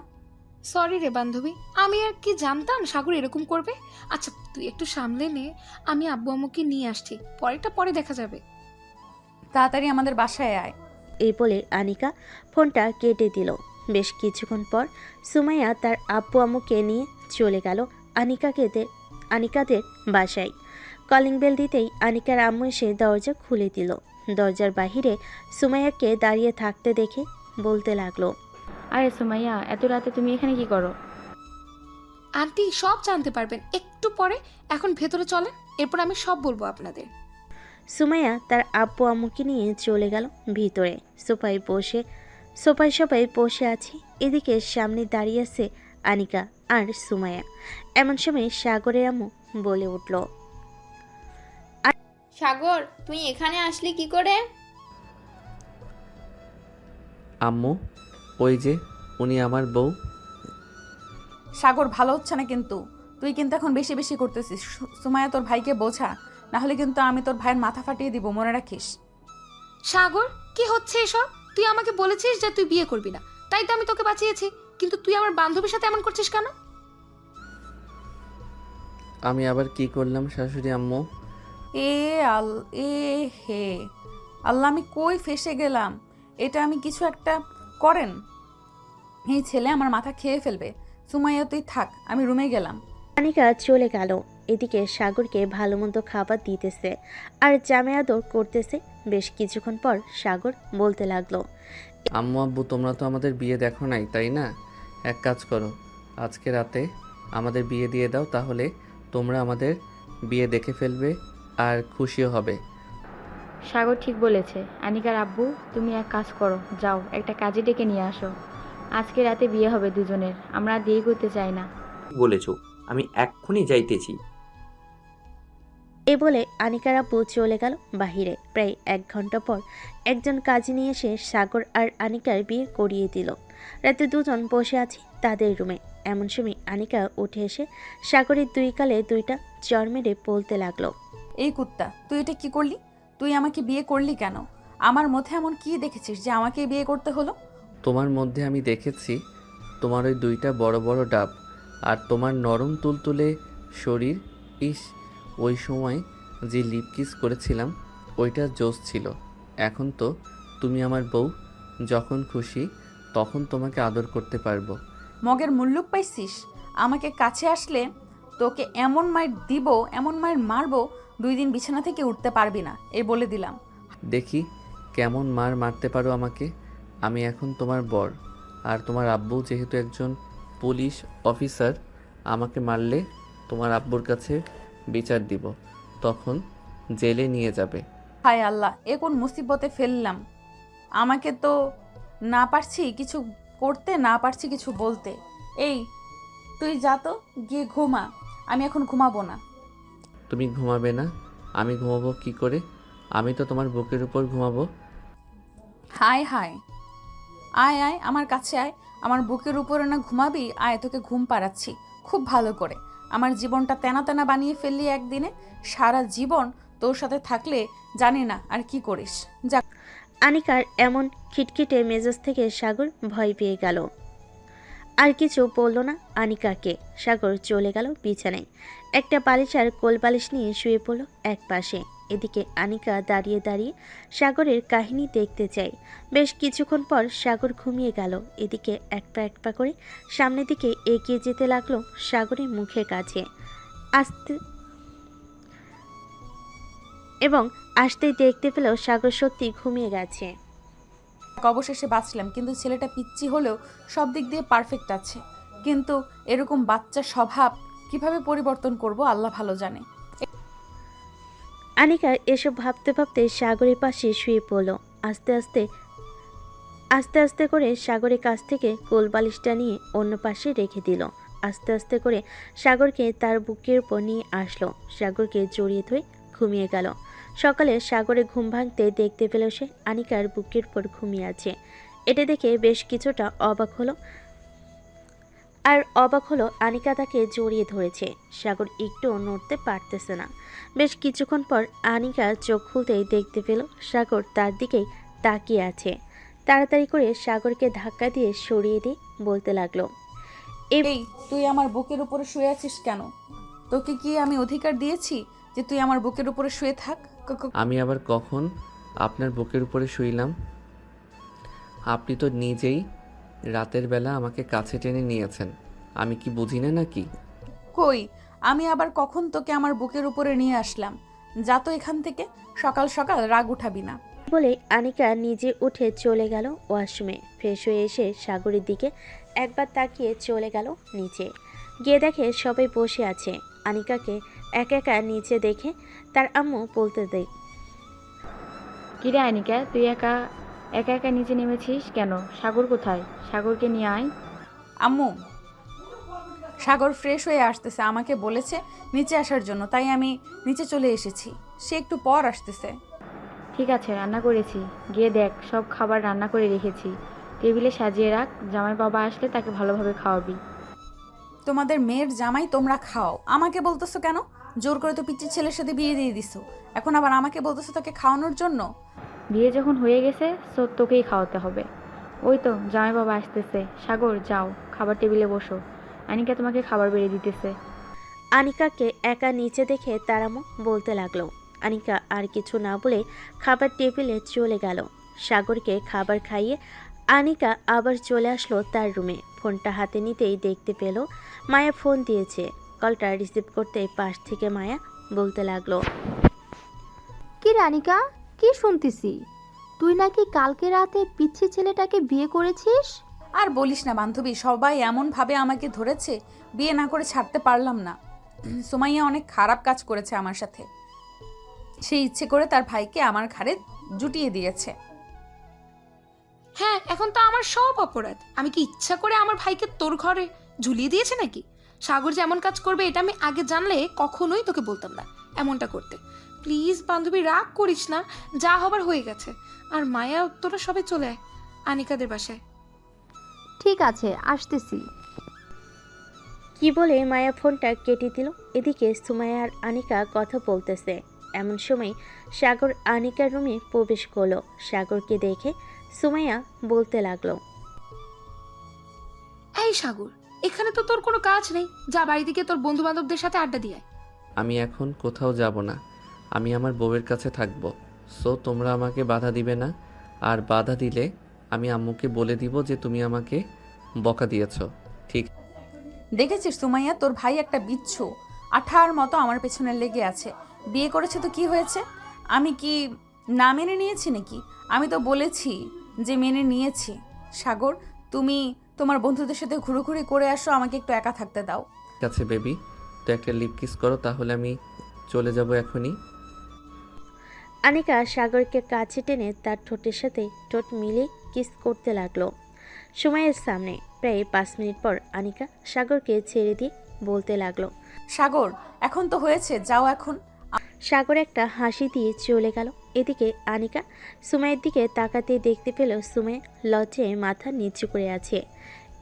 সরি রে বান্ধবী, আমি আর কি জানতাম সাগর এরকম করবে। আচ্ছা তুই একটু সামলে নে, আমি আব্বু আম্মুকে নিয়ে আসছি, পরেরটা পরে দেখা যাবে। তাড়াতাড়ি আমাদের বাসায় আয়। এই বলে আনিকা ফোনটা কেটে দিল। বেশ কিছুক্ষণ পর সুমাইয়া তার আব্বু আম্মুকে নিয়ে চলে গেল আনিকাদের বাসায়। কলিং বেল দিতেই আনিকার আম্মু এসে দরজা খুলে দিল। দরজার বাহিরে সুমাইয়াকে দাঁড়িয়ে থাকতে দেখে বলতে লাগলো, আরে সুমাইয়া, এত রাতে তুমি এখানে কি করো? আন্টি সব জানতে পারবেন একটু পরে, এখন ভেতরে চলেন, এরপর আমি সব বলবো আপনাদের। সুমাইয়া তার আব্বু আম্মুকে নিয়ে চলে গেল ভিতরে। সোফায় সবাই বসে আছে। এদিকে সামনে দাঁড়িয়ে আছে আনিকা আর সুমাইয়া। এমন সময় সাগরের আম্মু বলে উঠল, সাগর তুই এখানে আসলি কি করে? আম্মু, ওই যে উনি আমার বউ। সাগর ভালো হচ্ছে না কিন্তু, তুই কিন্তু এখন বেশি বেশি করতেছিস। সুমাইয়া তোর ভাইকে বোঝা, না হলে কিন্তু আমি তোর ভাইয়ের মাথা ফাটিয়ে দিব, মনে রাখিস। সাগর কি হচ্ছে এসব? তুই আমাকে বলেছিস যে তুই বিয়ে করবি না, তাই তো আমি তোকে বাঁচিয়েছি, কিন্তু তুই আমার বান্ধবীর সাথে এমন করছিস কেন? আমি আবার কি করলাম শাশুড়ি আম্মু? এ আল এ হে আল্লাহ, আমি কই ফেসে গেলাম। এটা আমি কিছু একটা করেন, এই ছেলে আমার মাথা খেয়ে ফেলবে। সুমাইয়া তুই থাক, আমি রুমে গেলাম। আনিকা চলে গেল। এদিকে সাগরকে ভালো মন্দ খাবার দিতেছে আর জামে আদর করতেছে। বেশ কিছুক্ষণ পর সাগর বলতে লাগলো, আম্মু আব্বু, তোমরা তো আমাদের বিয়ে দেখো নাই, তাই না? এক কাজ করো, আজকে রাতে আমাদের বিয়ে দিয়ে দাও, তাহলে তোমরা আমাদের বিয়ে দেখে ফেলবে আর খুশিও হবে। সাগর ঠিক বলেছে। আনিকার আব্বু, তুমি এক কাজ করো, যাও একটা কাজে ডেকে নিয়ে আসো। আজকে রাতে বিয়ে হবে দুজনের, আমরা আর দেরি করতে চাই না। বলেছো, আমি এক্ষুনি যাইতেছি। এ বলে আনিকার আব্বু চলে গেল বাহিরে। প্রায় 1 ঘন্টা পর একজন কাজী নিয়ে এসে সাগর আর আনিকার বিয়ে করিয়ে দিল। রাতে দুজন বসে আছে তাদের রুমে। এমন সময় আনিকা উঠে এসে সাগরের 2 গালে 2টা চড় মেরে বলতে লাগলো, এই কুত্তা, তুই এটা কি করলি? তুই আমাকে বিয়ে করলি কেন? আমার মধ্যে এমন কি দেখেছিস যে আমাকে বিয়ে করতে হলো? তোমার মধ্যে আমি দেখেছি তোমার ওই 2টা বড় বড় ডাব আর তোমার নরম তুলতুলে শরীর। ইস, ওই সময় যে লিপ কিস করেছিলাম ওইটা জোশ ছিল। এখন তো তুমি আমার বউ, যখন খুশি তখন তোমাকে আদর করতে পারবো। মগের মুল্লুক পাইছিস? আমাকে কাছে আসলে তোকে এমন মায়ের দিব, এমন মায়ের মারবো, 2 দিন বিছানা থেকে উঠতে পারবি না, এই বলে দিলাম। দেখি কেমন মার মারতে পারো আমাকে। আমি এখন তোমার বর, আর তোমার আব্বু যেহেতু একজন পুলিশ অফিসার, আমাকে মারলে তোমার আব্বুর কাছে বিচার দিব, তখন জেলে নিয়ে যাবে। হায় আল্লাহ, এ কোন মুসিবতে ফেললাম। আমাকে তো না পারছি কিছু করতে, না পারছি কিছু বলতে। এই তুই যা তো, গিয়ে ঘুমা, আমি এখন ঘুমাবো না। তুমি ঘুমাবে না? আমি ঘুমাবো কি করে? আমি তো তোমার বুকের উপর ঘুমাবো। হায় হায়, আয় আয় আমার কাছে আয়, আমার বুকের উপরে না ঘুমাবি? আয়, তোকে ঘুম পাড়াচ্ছি খুব ভালো করে। আমার জীবনটা তেনা তেনা বানিয়ে ফেললি একদিনে। সারা জীবন তোর সাথে থাকলে জানি না আর কি করিস। যা। আনিকার এমন খিটখিটে মেজাজ থেকে সাগর ভয় পেয়ে গেল। আর কিছু বলল না আনিকাকে। সাগর চলে গেল বিছানায়। একটা বালিশ আর কোল বালিশ নিয়ে শুয়ে পড়ল এক পাশে। এদিকে আনিকা দাঁড়িয়ে দাঁড়িয়ে সাগরের কাহিনী দেখতে চায়। বেশ কিছুক্ষণ পর সাগর ঘুমিয়ে গেল। এদিকে এক পা করে সামনের দিকে এগিয়ে যেতে লাগলো সাগরের মুখের কাছে। আসতেই দেখতে পেল সাগর সত্যি ঘুমিয়ে গেছে। অবশেষে বাঁচলাম, কিন্তু ছেলেটা পিচ্চি হলেও সব দিক দিয়ে পারফেক্ট আছে। কিন্তু এরকম বাচ্চা স্বভাব কিভাবে পরিবর্তন করব আল্লাহ ভালো জানে। আনিকা এসব ভাবতে ভাবতে সাগরের পাশে শুয়ে পড়ল। আস্তে আস্তে করে সাগরের কাছ থেকে কোল বালিশটা নিয়ে অন্য পাশে রেখে দিল। আস্তে আস্তে করে সাগরকে তার বুকের উপর নিয়ে আসলো। সাগরকে জড়িয়ে ধরে ঘুমিয়ে গেল। সকালে সাগরে ঘুম ভাঙতে দেখতে পেল সে আনিকার বুকের উপর ঘুমিয়ে আছে। এটা দেখে বেশ কিছুটা অবাক হলো আনিকা তাকে জড়িয়ে ধরেছে। সাগর একটু নড়তে পারতেছে না। বেশ কিছুক্ষণ পর আনিকা চোখ খুলতেই দেখতে পেল সাগর তার দিকেই তাকিয়ে আছে। তাড়াতাড়ি করে সাগরকে ধাক্কা দিয়ে সরিয়ে দিয়ে বলতে লাগলো, এই তুই আমার বুকের উপরে শুয়ে আছিস কেন? তোকে কি আমি অধিকার দিয়েছি যে তুই আমার বুকের উপরে শুয়ে থাক? আমি আবার কখন আপনার বুকের উপরে শুইলাম? আপনি তো নিজেই রাতের বেলা আমাকে কাছে টেনে নিয়েছেন। আমি কি বুঝি না নাকি? কই, আমি আবার কখন তোকে আমার বুকের উপরে নিয়ে আসলাম? যা তো এখান থেকে, সকাল সকাল রাগ উঠাবি না। বলে আনিকা নিজে উঠে চলে গেল ওয়াশরুমে। ফ্রেশ হয়ে এসে সাগরের দিকে একবার তাকিয়ে চলে গেল নিচে। গিয়ে দেখে সবাই বসে আছে। আনিকাকে একা একা নিচে দেখে তার আম্মু বলতে দেয়, কিরে আনিকা, তুই একা একা নিচে নেমেছিস কেন? সাগর কোথায়? সাগরকে নিয়ে আয়। আম্মু, সাগর ফ্রেশ হয়ে আসতেছে, আমাকে বলেছে নিচে আসার জন্য, তাই আমি নিচে চলে এসেছি। সে একটু পর আসতেছে। ঠিক আছে, রান্না করেছি, গিয়ে দেখ, সব খাবার রান্না করে রেখেছি। টেবিলে সাজিয়ে রাখ, জামাই বাবা আসলে তাকে ভালোভাবে খাওয়াবি। তোমাদের মেয়ের জামাই তোমরা খাও, আমাকে বলতেছো কেন? জোর করে তো পিচ্চির ছেলের সাথে বিয়ে দিয়ে দিছো, এখন আবার আমাকে বলতেছো তাকে খাওয়ানোর জন্য? বিয়ে যখন হয়ে গেছে সো তোকেই খাওয়াতে হবে। ওই তো জামাই বাবা আসতেছে। সাগর, যাও, খাবার টেবিলে বসো, আনিকা তোমাকে খাবার বেড়ে দিতেছে। আনিকাকে একা নিচে দেখে তারামু বলতে লাগলো। আনিকা আর কিছু না বলে খাবার টেবিলে চলে গেল। সাগরকে খাবার খাইয়ে আনিকা আবার চলে আসলো তার রুমে। ফোনটা হাতে নিতেই দেখতে পেল মায়া ফোন দিয়েছে। কলটা রিসিভ করতে পাশ থেকে মায়া বলতে লাগলো। কি রানিকা, কি শুনতেছি? তুই নাকি কালকে রাতে পিচ্ছি ছেলেটাকে বিয়ে করেছিস? আর বলিস না বান্ধবী, সবাই এমনভাবে আমাকে ধরেছে, বিয়ে না করে ছাড়তে পারলাম না। সুমাইয়া অনেক খারাপ কাজ করেছে আমার সাথে। সে ইচ্ছে করে তার ভাইকে আমার ঘাড়ে জুটিয়ে দিয়েছে। হ্যাঁ, এখন তো আমার সব অপরাধ। আমি কি ইচ্ছা করে আমার ভাইকে তোর ঘরে ঝুলিয়ে দিয়েছে নাকি? সাগর যে এমন কাজ করবে এটা আমি আগে জানলে কখনোই তোকে বলতাম না এমনটা করতে। প্লিজ বান্ধবী, রাগ করিস না, যা হবার হয়ে গেছে। আর মায়া, তোরা সবাই চলে আয় আনিকাদের বাসায়। ঠিক আছে, আসতেছি। কি বলে মায়া ফোনটা কেটে দিল। এদিকে সুমাইয়া আর আনিকা কথা বলতেছে। এমন সময় সাগর আনিকার রুমে প্রবেশ করলো। সাগরকে দেখে সুমাইয়া বলতে লাগলো। এই সাগর, এখানে তো তোর কোনো কাজ নেই, যা বাড়ি থেকে তোর বন্ধু বান্ধবদের সাথে আড্ডা দিয়ে আয়। আমি এখন কোথাও যাব না, আমি আমার বউয়ের কাছে থাকবো। সো তোমরা আমাকে বাধা দিবে না, আর বাধা দিলে আমি আম্মুকে বলে দিব যে তুমি আমাকে বকা দিয়েছো। ঠিক দেখেছিস সুমাইয়া, তোর ভাই একটা বিচ্ছু, আঠার মতো আমার পেছনে লেগে আছে। বিয়ে করেছে তো কি হয়েছে? আমি কি না মেনে নিয়েছি নাকি? আমি তো বলেছি যে মেনে নিয়েছি। সাগর, তুমি তোমার বন্ধুদের সাথে ঘুরোঘুরি করে আসো, আমাকে একটু একা থাকতে দাও। আছে বেবি, তো একটা লিপ কিস করো, তাহলে আমি চলে যাব এখনই। আনিকা সাগরকে কাছে টেনে তার ঠোঁটের সাথে ঠোঁট মিলিয়ে কিস করতে লাগলো। সময়ের সামনে প্রায় 5 মিনিট পর আনিকা সাগরকে ছেড়ে দিয়ে বলতে লাগলো। সাগর, এখন তো হয়েছে, যাও এখন। সাগর একটা হাসি দিয়ে চলে গেল। এদিকে আনিকা সুমাইয়ের দিকে তাকাতে দেখতে পেল সুমাইয়া লজ্জায় মাথা নিচু করে আছে।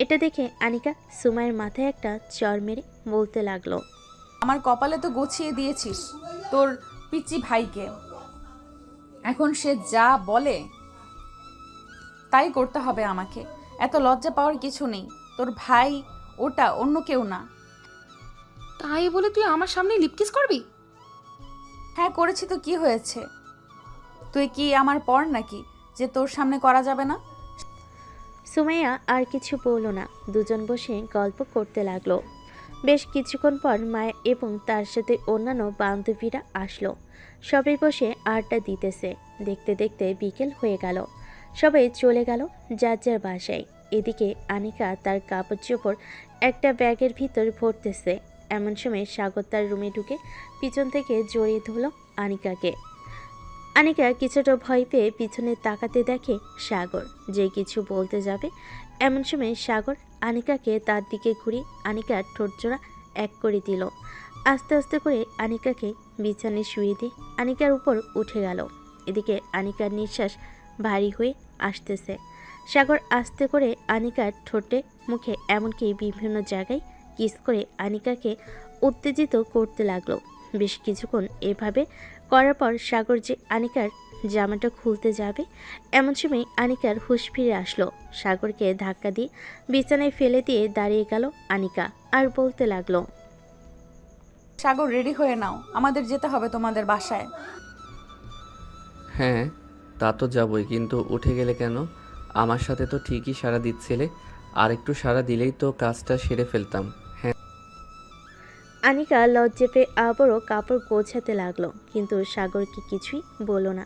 এটা দেখে আনিকা সুমাইয়ের মাথায় একটা চড় মেরে বলতে লাগলো। আমার কপালে তো গুছিয়ে দিয়েছিস তোর পিচ্চি ভাইকে, এখন সে যা বলে তাই করতে হবে আমাকে। এত লজ্জা পাওয়ার কিছু নেই, তোর ভাই ওটা অন্য কেউ না। তাই বলে তুই আমার সামনে লিপকিস করবি? হ্যাঁ করেছি তো, কি হয়েছে? তুই কি আমার পর নাকি যে তোর সামনে করা যাবে না? সুমাইয়া আর কিছু বলল না। দুজন বসে গল্প করতে লাগলো। বেশ কিছুক্ষণ পর মায়া এবং তার সাথে অন্যান্য বান্ধবীরা আসলো। সবাই বসে আড্ডা দিতেছে। দেখতে দেখতে বিকেল হয়ে গেল। সবাই চলে গেল যার যার বাসায়। এদিকে আনিকা তার কাপড় চোপড় একটা ব্যাগের ভিতর ভরতেছে। এমন সময় সাগর তার রুমে ঢুকে পিছন থেকে জড়িয়ে ধরল আনিকাকে। আনিকা কিছুটা ভয় পেয়ে পিছনে তাকাতে দেখে সাগর, যে কিছু বলতে যাবে এমন সময় সাগর আনিকাকে তার দিকে ঘুরে আনিকার ঠোঁটজোড়া এক করে দিল। আস্তে আস্তে করে আনিকাকে বিছানায় শুয়ে দিয়ে আনিকার উপর উঠে গেল। এদিকে আনিকার নিঃশ্বাস ভারী হয়ে আসতেছে। সাগর আস্তে করে আনিকার ঠোঁটে মুখে এমনকি বিভিন্ন জায়গায় কিস করে আনিকাকে উত্তেজিত করতে লাগলো। বেশ কিছুক্ষণ এভাবে করার পর সাগর যে আনিকার জামাটা খুলতে যাবে এমন সময় আনিকার হুঁশ ফিরে আসলো। সাগরকে ধাক্কা দিয়ে বিছানায় ফেলে দিয়ে দাঁড়িয়ে গেল আনিকা আর বলতে লাগলো। সাগর, রেডি হয়ে নাও, আমাদের যেতে হবে তোমাদের বাসায়। হ্যাঁ তা তো যাবই, কিন্তু উঠে গেলে কেন? আমার সাথে তো ঠিকই সাড়া দিচ্ছিলে, আর একটু সাড়া দিলেই তো কাজটা সেরে ফেলতাম। হ্যাঁ। আনিকা লজ্জা পেয়ে আবারও কাপড় গোছাতে লাগলো, কিন্তু সাগরকে কিছুই বলল না।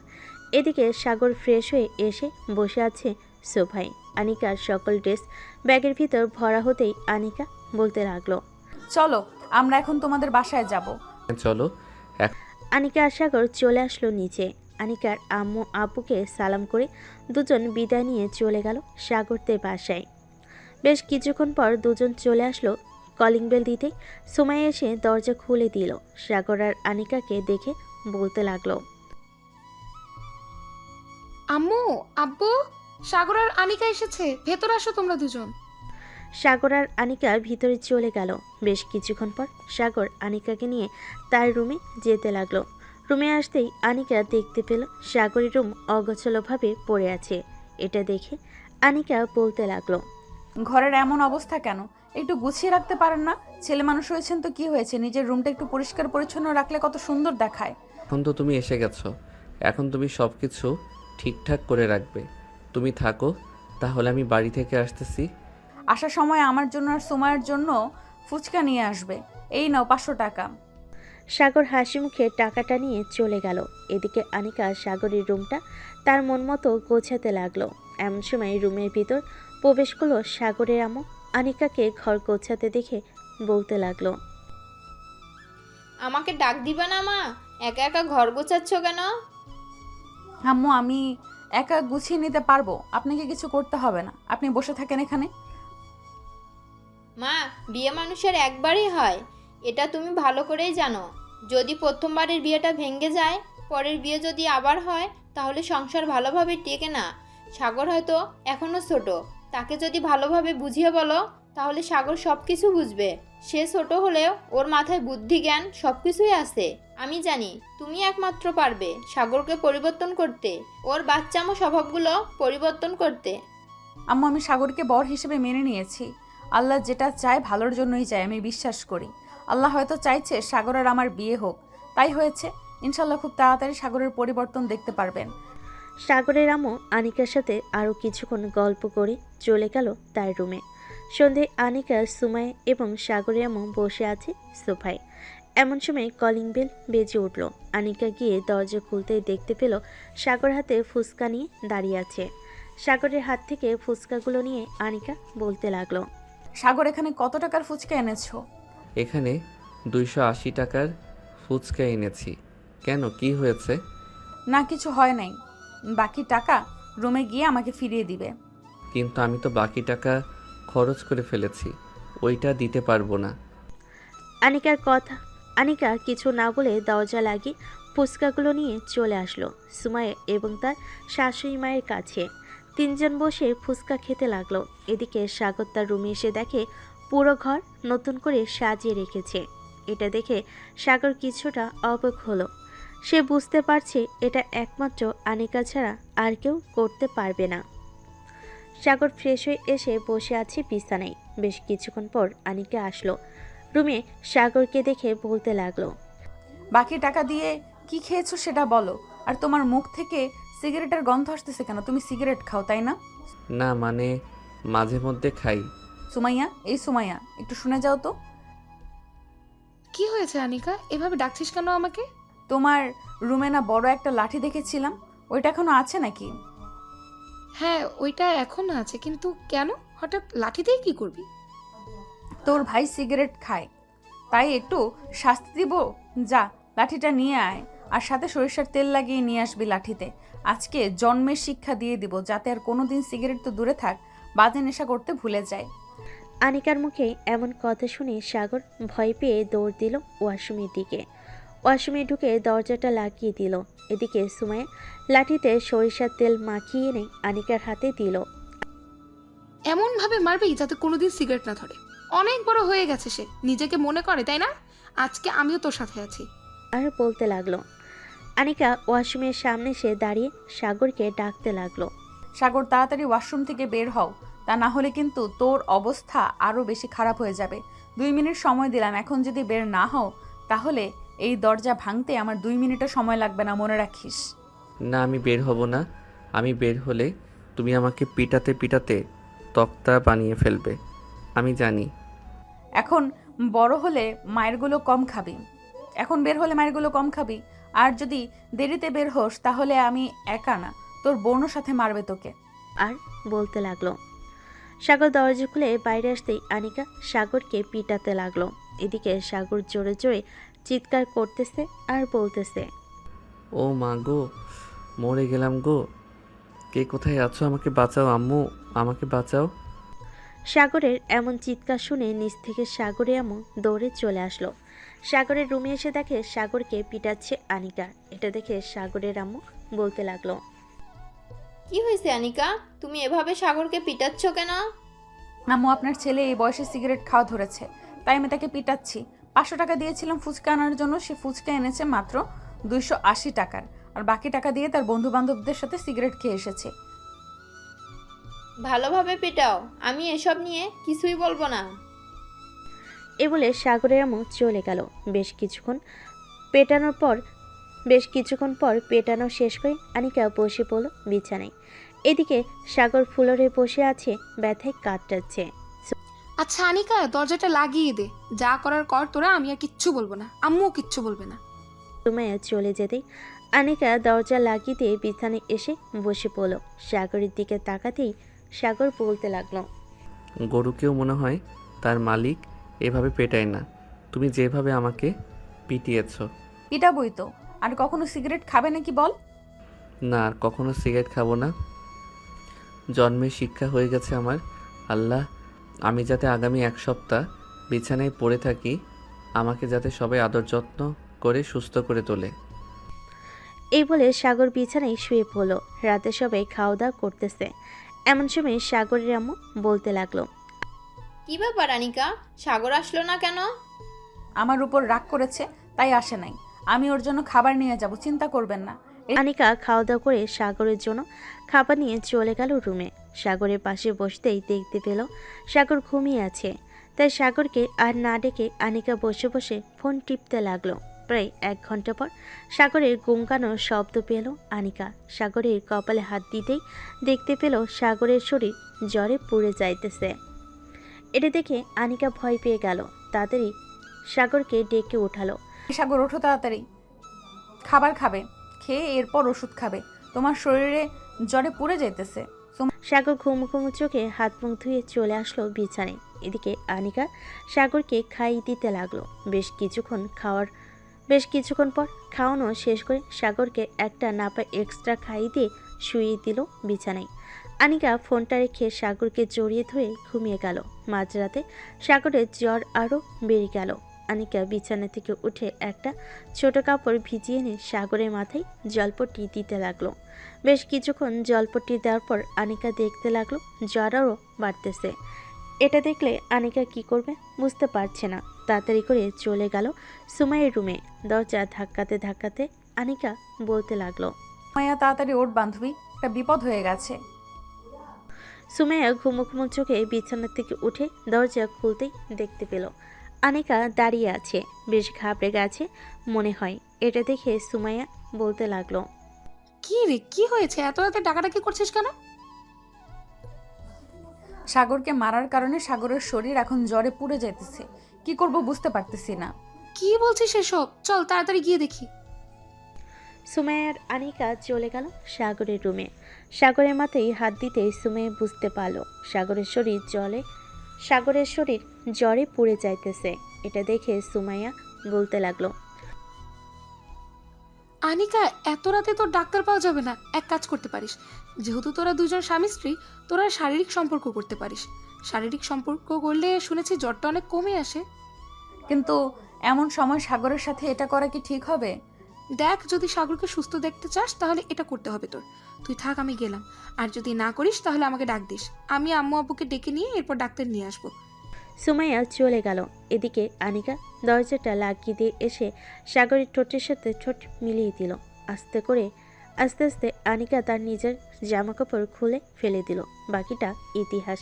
এদিকে সাগর ফ্রেশ হয়ে এসে বসে আছে সোফায়। আনিকার সকল ড্রেস ব্যাগের ভিতর ভরা হতেই আনিকা বলতে লাগলো। চলো, আমরা এখন তোমাদের বাসায় যাব। চলো। আনিকা আর সাগর চলে আসলো নিচে। আনিকার আম্মু আব্বুকে সালাম করে দুজন বিদায় নিয়ে চলে গেল সাগরদের বাসায়। বেশ কিছুক্ষণ পর দুজন চলে আসলো কলিং বেল দিতেই সুমাইয়া এসে দরজা খুলে দিল। সাগর আর আনিকাকে দেখে বলতে লাগলো, আম্মু, আব্বু, সাগর আর আনিকা এসেছে, ভেতর আসো তোমরা দুজন। সাগর আর আনিকা ভিতরে চলে গেল। বেশ কিছুক্ষণ পর সাগর আনিকাকে নিয়ে তার রুমে যেতে লাগলো। রুমে আসতেই আনিকা দেখতে পেল সাগরের রুম অগোছালোভাবে পড়ে আছে। এটা দেখে আনিকা বলতে লাগলো, ঘরের এমন অবস্থা কেন? একটু গুছিয়ে রাখতে পারেন না? ছেলে মানুষ হয়েছেন তো কি হয়েছে, নিজের রুমটা একটু পরিষ্কার পরিচ্ছন্ন রাখলে কত সুন্দর দেখায়। এখন তো তুমি এসে গেছো, এখন তুমি সব কিছু ঠিকঠাক করে রাখবে। তুমি থাকো, তাহলে আমি বাড়ি থেকে আসতেছি। আসার সময় আমার জন্য আর সুমাইয়ের জন্য ফুচকা নিয়ে আসবে। এই নাও 500 টাকা। সাগর হাসি মুখে টাকাটা নিয়ে চলে গেল। এদিকে আনিকা সাগরের রুমটা তার মন মতো গোছাতে লাগলো। এমন সময় রুমের ভিতর প্রবেশ করলো সাগরের আম্মু। আনিকাকে ঘর গোছাতে দেখে বলতে লাগলো, আমাকে ডাক দিবা না মা? একা একা ঘর গোছাচ্ছ কেন? আম্মু, আমি একা গুছিয়ে নিতে পারবো, আপনাকে কিছু করতে হবে না, আপনি বসে থাকেন এখানে। মা, বিয়ে মানুষের একবারই হয়, এটা তুমি ভালো করেই জানো। যদি প্রথমবারের বিয়েটা ভেঙে যায়, পরের বিয়ে যদি আবার হয়, তাহলে সংসার ভালোভাবে টেকে না। সাগর হয়তো এখনো ছোট, তাকে যদি ভালোভাবে বুঝিয়ে বলো, তাহলে সাগর সব কিছু বুঝবে। সে ছোট হলেও ওর মাথায় বুদ্ধি জ্ঞান সব কিছুই আছে। আমি জানি তুমি একমাত্র পারবে সাগরকে পরিবর্তন করতে, ওর বাচ্চামো স্বভাবগুলো পরিবর্তন করতে। আম্মু, আমি সাগরকে বর হিসেবে মেনে নিয়েছি। আল্লাহ যেটা চায় ভালোর জন্যই চায়, আমি বিশ্বাস করি। আল্লাহ হয়তো চাইছে সাগর আর আমার বিয়ে হোক, তাই হয়েছে। ইনশাল্লাহ খুব তাড়াতাড়ি সাগরের পরিবর্তন দেখতে পারবেন। সাগরের আম্মু আনিকার সাথে আরও কিছুক্ষণ গল্প করে চলে গেল তার রুমে। সন্ধ্যায় আনিকা, সুমাই এবং সাগরের আম্মু বসে আছে সোফায়। এমন সময় কলিং বেল বেজে উঠল। আনিকা গিয়ে দরজা খুলতে দেখতে পেল সাগর হাতে ফুচকা নিয়ে দাঁড়িয়ে আছে। সাগরের হাত থেকে ফুচকাগুলো নিয়ে আনিকা বলতে লাগলো, সাগর, এখানে কত টাকার ফুচকা এনেছো? এখানে 280 টাকার ফুচকা এনেছি। কেন, কি হয়েছে? না, কিছু হয় নাই। বাকি টাকা রুমে গিয়ে আমাকে ফিরিয়ে দিবে। কিন্তু আমি তো বাকি টাকা খরচ করে ফেলেছি, ওইটা দিতে পারবো না। আনিকা কিছু না বলে দরজা লাগিয়ে ফুচকাগুলো নিয়ে চলে আসলো সুমাইয়া এবং তার শাশুড়ি মায়ের কাছে। তিনজন বসে ফুচকা খেতে লাগলো। এদিকে সাগর তার রুমে এসে দেখে পুরো ঘর নতুন করে সাজিয়ে রেখেছে। এটা দেখে সাগর কিছুটা অবাক হলো। সে বুঝতে পারছে এটা একমাত্র আনিকা ছাড়া আর কেউ করতে পারবে না। সাগর ফ্রেশ হয়ে এসে বসে আছে বিছানায়। বেশ কিছুক্ষণ পর আনিকা আসলো রুমে। সাগরকে দেখে বলতে লাগলো, বাকি টাকা দিয়ে কি খেয়েছো সেটা বলো। আর তোমার মুখ থেকে সিগারেটের গন্ধ আসতেছে কেন? তুমি সিগারেট খাও, তাই না? না মানে মাঝে মধ্যে খাই। সুমাইয়া, এই সুমাইয়া, একটু শুনে যাও তো। কি হয়েছে আনিকা, এভাবে ডাকছিস কেন আমাকে? তোমার রুমে না বড় একটা লাঠি দেখেছিলাম, ওইটা এখনো আছে নাকি? হ্যাঁ, ওইটা এখনো আছে, কিন্তু কেন হঠাৎ লাঠি দিয়ে কি করবি? তোর ভাই সিগারেট খায়, তাই একটু শাস্তি দিব। যা, লাঠিটা নিয়ে আয়, আর সাথে সরিষার তেল লাগিয়ে নিয়ে আসবি লাঠিতে। আজকে জন্মের শিক্ষা দিয়ে দিব, যাতে আর কোনোদিন সিগারেট তো দূরে থাক, বাজে নেশা করতে ভুলে যায়। আনিকার মুখে এমন কথা শুনে সাগর ভয় পেয়ে দৌড় দিল ওয়াশরুমের দিকে। ওয়াশরুমে ঢুকে দরজাটা লাগিয়ে দিল। এদিকে সুমাইয়া লাঠিতে সরিষার তেল মাখিয়ে এনে আনিকার হাতে দিল। এমন ভাবে মারবি যাতে কোনোদিন সিগারেট না ধরে। অনেক বড় হয়ে গেছে সে, নিজেকে মনে করে, তাই না? আজকে আমিও তোর সাথে আছি। আর বলতে লাগলো। আনিকা ওয়াশরুমের সামনে এসে দাঁড়িয়ে সাগরকে ডাকতে লাগলো, সাগর, তাড়াতাড়ি ওয়াশরুম থেকে বের হও, তা না হলে কিন্তু তোর অবস্থা আরও বেশি খারাপ হয়ে যাবে। 2 মিনিট সময় দিলাম, এখন যদি বের না হও তাহলে এই দরজা ভাঙতে আমার 2 মিনিটও সময় লাগবে না, মনে রাখিস। না, আমি বের হব না। আমি বের হলে তুমি আমাকে পিটাতে পিটাতে তক্তা বানিয়ে ফেলবে, আমি জানি। এখন বড় হলে মায়েরগুলো কম খাবি, এখন বের হলে মায়েরগুলো কম খাবি। আর যদি দেরিতে বের হোস তাহলে আমি একা না, তোর বোনও সাথে মারবে তোকে। আর বলতে লাগলো। সাগর দরজা খুলে বাইরে আসতেই আনিকা সাগরকে পিটাতে লাগলো। এদিকে সাগর জোরে জোরে চিৎকার করতেছে আর বলতেছে, ও মা গো, মরে গেলাম গো, কে কোথায় আছো? আমাকে বাঁচাও আম্মু, আমাকে বাঁচাও। সাগরের এমন চিৎকার শুনে নিচ থেকে সাগরে এমন দৌড়ে চলে আসলো। সাগরের রুমে এসে দেখে সাগরকে পিটাচ্ছে আনিকা। এটা দেখে সাগরের আম্মু বলতে লাগলো, কি হয়েছে আনিকা, তুমি এভাবে সাগরকে পিটাচ্ছ কেন? আম্মু, আপনার ছেলে এই বয়সে সিগারেট খাওয়া ধরেছে, তাই আমি তাকে পিটাচ্ছি। 500 টাকা দিয়েছিলাম ফুচকা আনার জন্য, সে ফুচকা এনেছে মাত্র 280 টাকার, আর বাকি টাকা দিয়ে তার বন্ধু বান্ধবদের সাথে সিগারেট খেয়ে এসেছে। ভালোভাবে পেটাও, আমি এসব নিয়ে কিছুই বলবো না। এ বলে সাগরের আম্মু চলে গেল। বেশ কিছুক্ষণ পর পেটানো শেষ করে আনিকা বসে পড়ল বিছানায়। এদিকে সাগর ফ্লোরে বসে আছে, ব্যথায় কাতরাচ্ছে। আচ্ছা আনিকা, দরজাটা লাগিয়ে দে, যা করার কর তোরা, আমি আর কিচ্ছু বলবো না, আম্মুও কিচ্ছু বলবে না। সুমাইয়া চলে যেতেই আনিকা দরজা লাগিয়ে দিয়ে বিছানায় এসে বসে পড়ল। সাগরের দিকে তাকাতেই সাগর বলতে লাগলো, গরুকেও মনে হয় তার মালিক এভাবে পেটায় না। তুমি যেভাবে আমাকে পিটিয়েছ। পিটাবই তো, আর কখনো সিগারেট খাবে নাকি বল? না, আর কখনো সিগারেট খাবো না। জন্মে শিক্ষা হয়ে গেছে আমার। আল্লাহ, আমি যাতে আগামী 1 সপ্তাহ বিছানায় পড়ে থাকি, আমাকে যাতে সবাই আদর যত্ন করে সুস্থ করে তোলে। এই বলে সাগর বিছানায় শুয়ে পড়ল। রাতে সবাই খাওয়া দাওয়া করতেছে। এমন সময় সাগরের আম্মু বলতে লাগলো, কি ব্যাপার আনিকা, সাগর আসলো না কেন? আমার উপর রাগ করেছে, তাই আসে নাই। আমি ওর জন্য খাবার নিয়ে যাব, চিন্তা করবেন না। আনিকা খাওয়া দাওয়া করে সাগরের জন্য খাবার নিয়ে চলে গেল রুমে। সাগরের পাশে বসতেই দেখতে পেল সাগর ঘুমিয়ে আছে। তাই সাগরকে আর না ডেকে আনিকা বসে বসে ফোন টিপতে লাগলো। প্রায় 1 ঘন্টা পর সাগরের গুমগানোর শব্দ পেল আনিকা। সাগরের কপালে হাত দিতেই দেখতে পেল সাগরের শরীর জ্বরে পুড়ে যাইতেছে। এটা দেখে আনিকা ভয় পেয়ে গেল। তাড়াতাড়ি সাগরকে ডেকে উঠালো। সাগর, ওঠো তাড়াতাড়ি, খাবার খাবে, খেয়ে এরপর ওষুধ খাবে, তোমার শরীরে জ্বরে পুড়ে যাইতেছে। সাগর ঘুম চোখে হাত মুখ ধুয়ে চলে আসলো বিছানায়। এদিকে আনিকা সাগরকে খাইয়ে দিতে লাগলো। বেশ কিছুক্ষণ পর খাওয়ানো শেষ করে সাগরকে একটা নাপা এক্সট্রা খাইয়ে দিয়ে শুইয়ে দিল বিছানায়। আনিকা ফোনটা রেখে সাগরকে জড়িয়ে ধরে ঘুমিয়ে গেল। মাঝরাতে সাগরের জ্বর আরও বেড়ে গেল। আনিকা বিছানা থেকে উঠে একটা ছোট কাপড় ভিজিয়ে এনে সাগরের মাথায় জলপট্টি দিতে লাগলো। বেশ কিছুক্ষণ জলপট্টি দেওয়ার পর আনিকা দেখতে লাগলো জ্বর আরও বাড়তেছে। এটা দেখলে আনিকা কি করবে বুঝতে পারছে না। তাড়াতাড়ি করে চলে গেল সুমাইয়ের রুমে। দরজা ধাক্কাতে আনিকা বলতে লাগলো, মায়া তাড়াতাড়ি ওঠ বান্ধবী, একটা বিপদ হয়ে গেছে। সুমাইয়া ঘুমো চোখে বিছানা থেকে উঠে দরজা খুলতেই দেখতে পেল আনিকা দাঁড়িয়ে আছে। বেশ ঘাবড়ে গেছে মনে হয়। এটা দেখে সুমাইয়া বলতে লাগলো, কি রে, কি হয়েছে, এত রাতে ডাকাডাকি করছিস কেন? সাগরকে মারার কারণে সাগরের শরীর এখন জ্বরে পুড়ে যাইতেছে, কি করব বুঝতে পারতেছি না। কি বলছিস এসব, চল তাড়াতাড়ি গিয়ে দেখি। সুমাইয়ার আনিকা চলে গেল সাগরের রুমে। সাগরের মাথায় হাত দিতেই সুমাইয়া বুঝতে পারল সাগরের শরীর জ্বরে পুড়ে যাইতেছে। এটা দেখে সুমাইয়া বলতে লাগলো, আনিকা, এত রাতে তোর ডাক্তার পাওয়া যাবে না। এক কাজ করতে পারিস, যেহেতু তোরা দুজন স্বামী স্ত্রী, তোরা শারীরিক সম্পর্ক করতে পারিস। শারীরিক সম্পর্ক করলে শুনেছি জ্বরটা অনেক কমে আসে। কিন্তু এমন সময় সাগরের সাথে এটা করা কি ঠিক হবে? দেখ, যদি সাগরকে সুস্থ দেখতে চাস তাহলে এটা করতে হবে তোর। তুই থাক, আমি গেলাম। আর যদি না করিস তাহলে আমাকে ডাক দিস, আমি আম্মু আব্বুকে ডেকে নিয়ে এরপর ডাক্তার নিয়ে আসবো। সুমাইয়া চলে গেল। এদিকে আনিকা দরজাটা লাগিয়ে দিয়ে এসে সাগরের ঠোঁটের সাথে ঠোঁট মিলিয়ে দিল। আস্তে আস্তে আনিকা তার নিজের জামাকাপড় খুলে ফেলে দিল। বাকিটা ইতিহাস।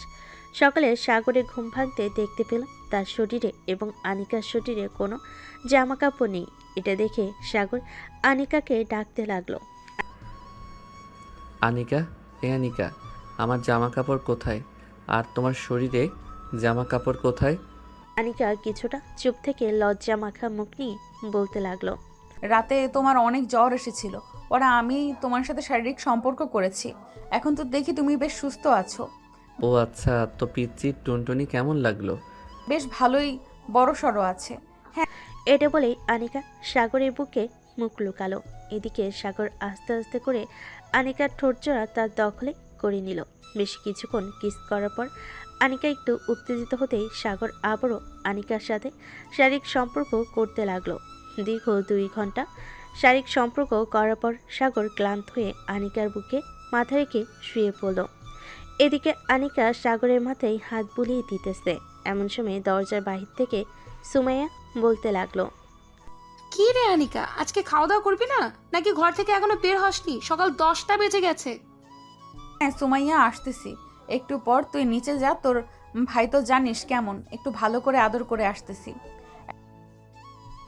সকালে সাগরে ঘুম ভাঙতে দেখতে পেল তার শরীরে এবং আনিকার শরীরে কোনো জামাকাপড় নেই। এটা দেখে সাগর আনিকাকে ডাকতে লাগলো, আনিকা, আনিকা, আমার জামা কাপড় কোথায়? আর তোমার শরীরে জামা কাপড় কোথায়? আনিকা কিছুটা চুপ থেকে লজ্জা মাখা মুখ নিয়ে বলতে লাগলো, রাতে তোমার অনেক জ্বর এসেছিল, ওরা আমি তোমার সাথে শারীরিক সম্পর্ক করেছি। এখন তো দেখি তুমি বেশ সুস্থ আছো। ও আচ্ছা, তো পিচ্চির টুনটুনি কেমন লাগলো? বেশ ভালোই, বড় সড়ো আছে। এটা বলেই আনিকা সাগরের বুকে মুখ লুকালো। এদিকে সাগর আস্তে আস্তে করে আনিকার ঠোঁটজোড়া তার দখলে করে নিল। বেশ কিছুক্ষণ কিস করার পর আনিকা একটু উত্তেজিত হতেই সাগর আবারও আনিকার সাথে শারীরিক সম্পর্ক করতে লাগলো। দীর্ঘ 2 ঘন্টা শারীরিক সম্পর্ক করার পর সাগর ক্লান্ত হয়ে আনিকার বুকে মাথা রেখে শুয়ে পড়ল। এদিকে আনিকা সাগরের মাথায় হাত বুলিয়ে দিতেছে। এমন সময় দরজার বাহির থেকে সুমাইয়া বলতে লাগলো, কি রে আনিকা, আজকে খাওয়া দাওয়া করবি না নাকি ঘর থেকে এখনো বের হসনি? সকাল 10টা বেজে গেছে। হ্যাঁ সুমাইয়া, আসতেছি। একটু পর তুই নিচে যা, তোর ভাই তো জানিস কেমন, একটু ভালো করে আদর করে আসতেছি।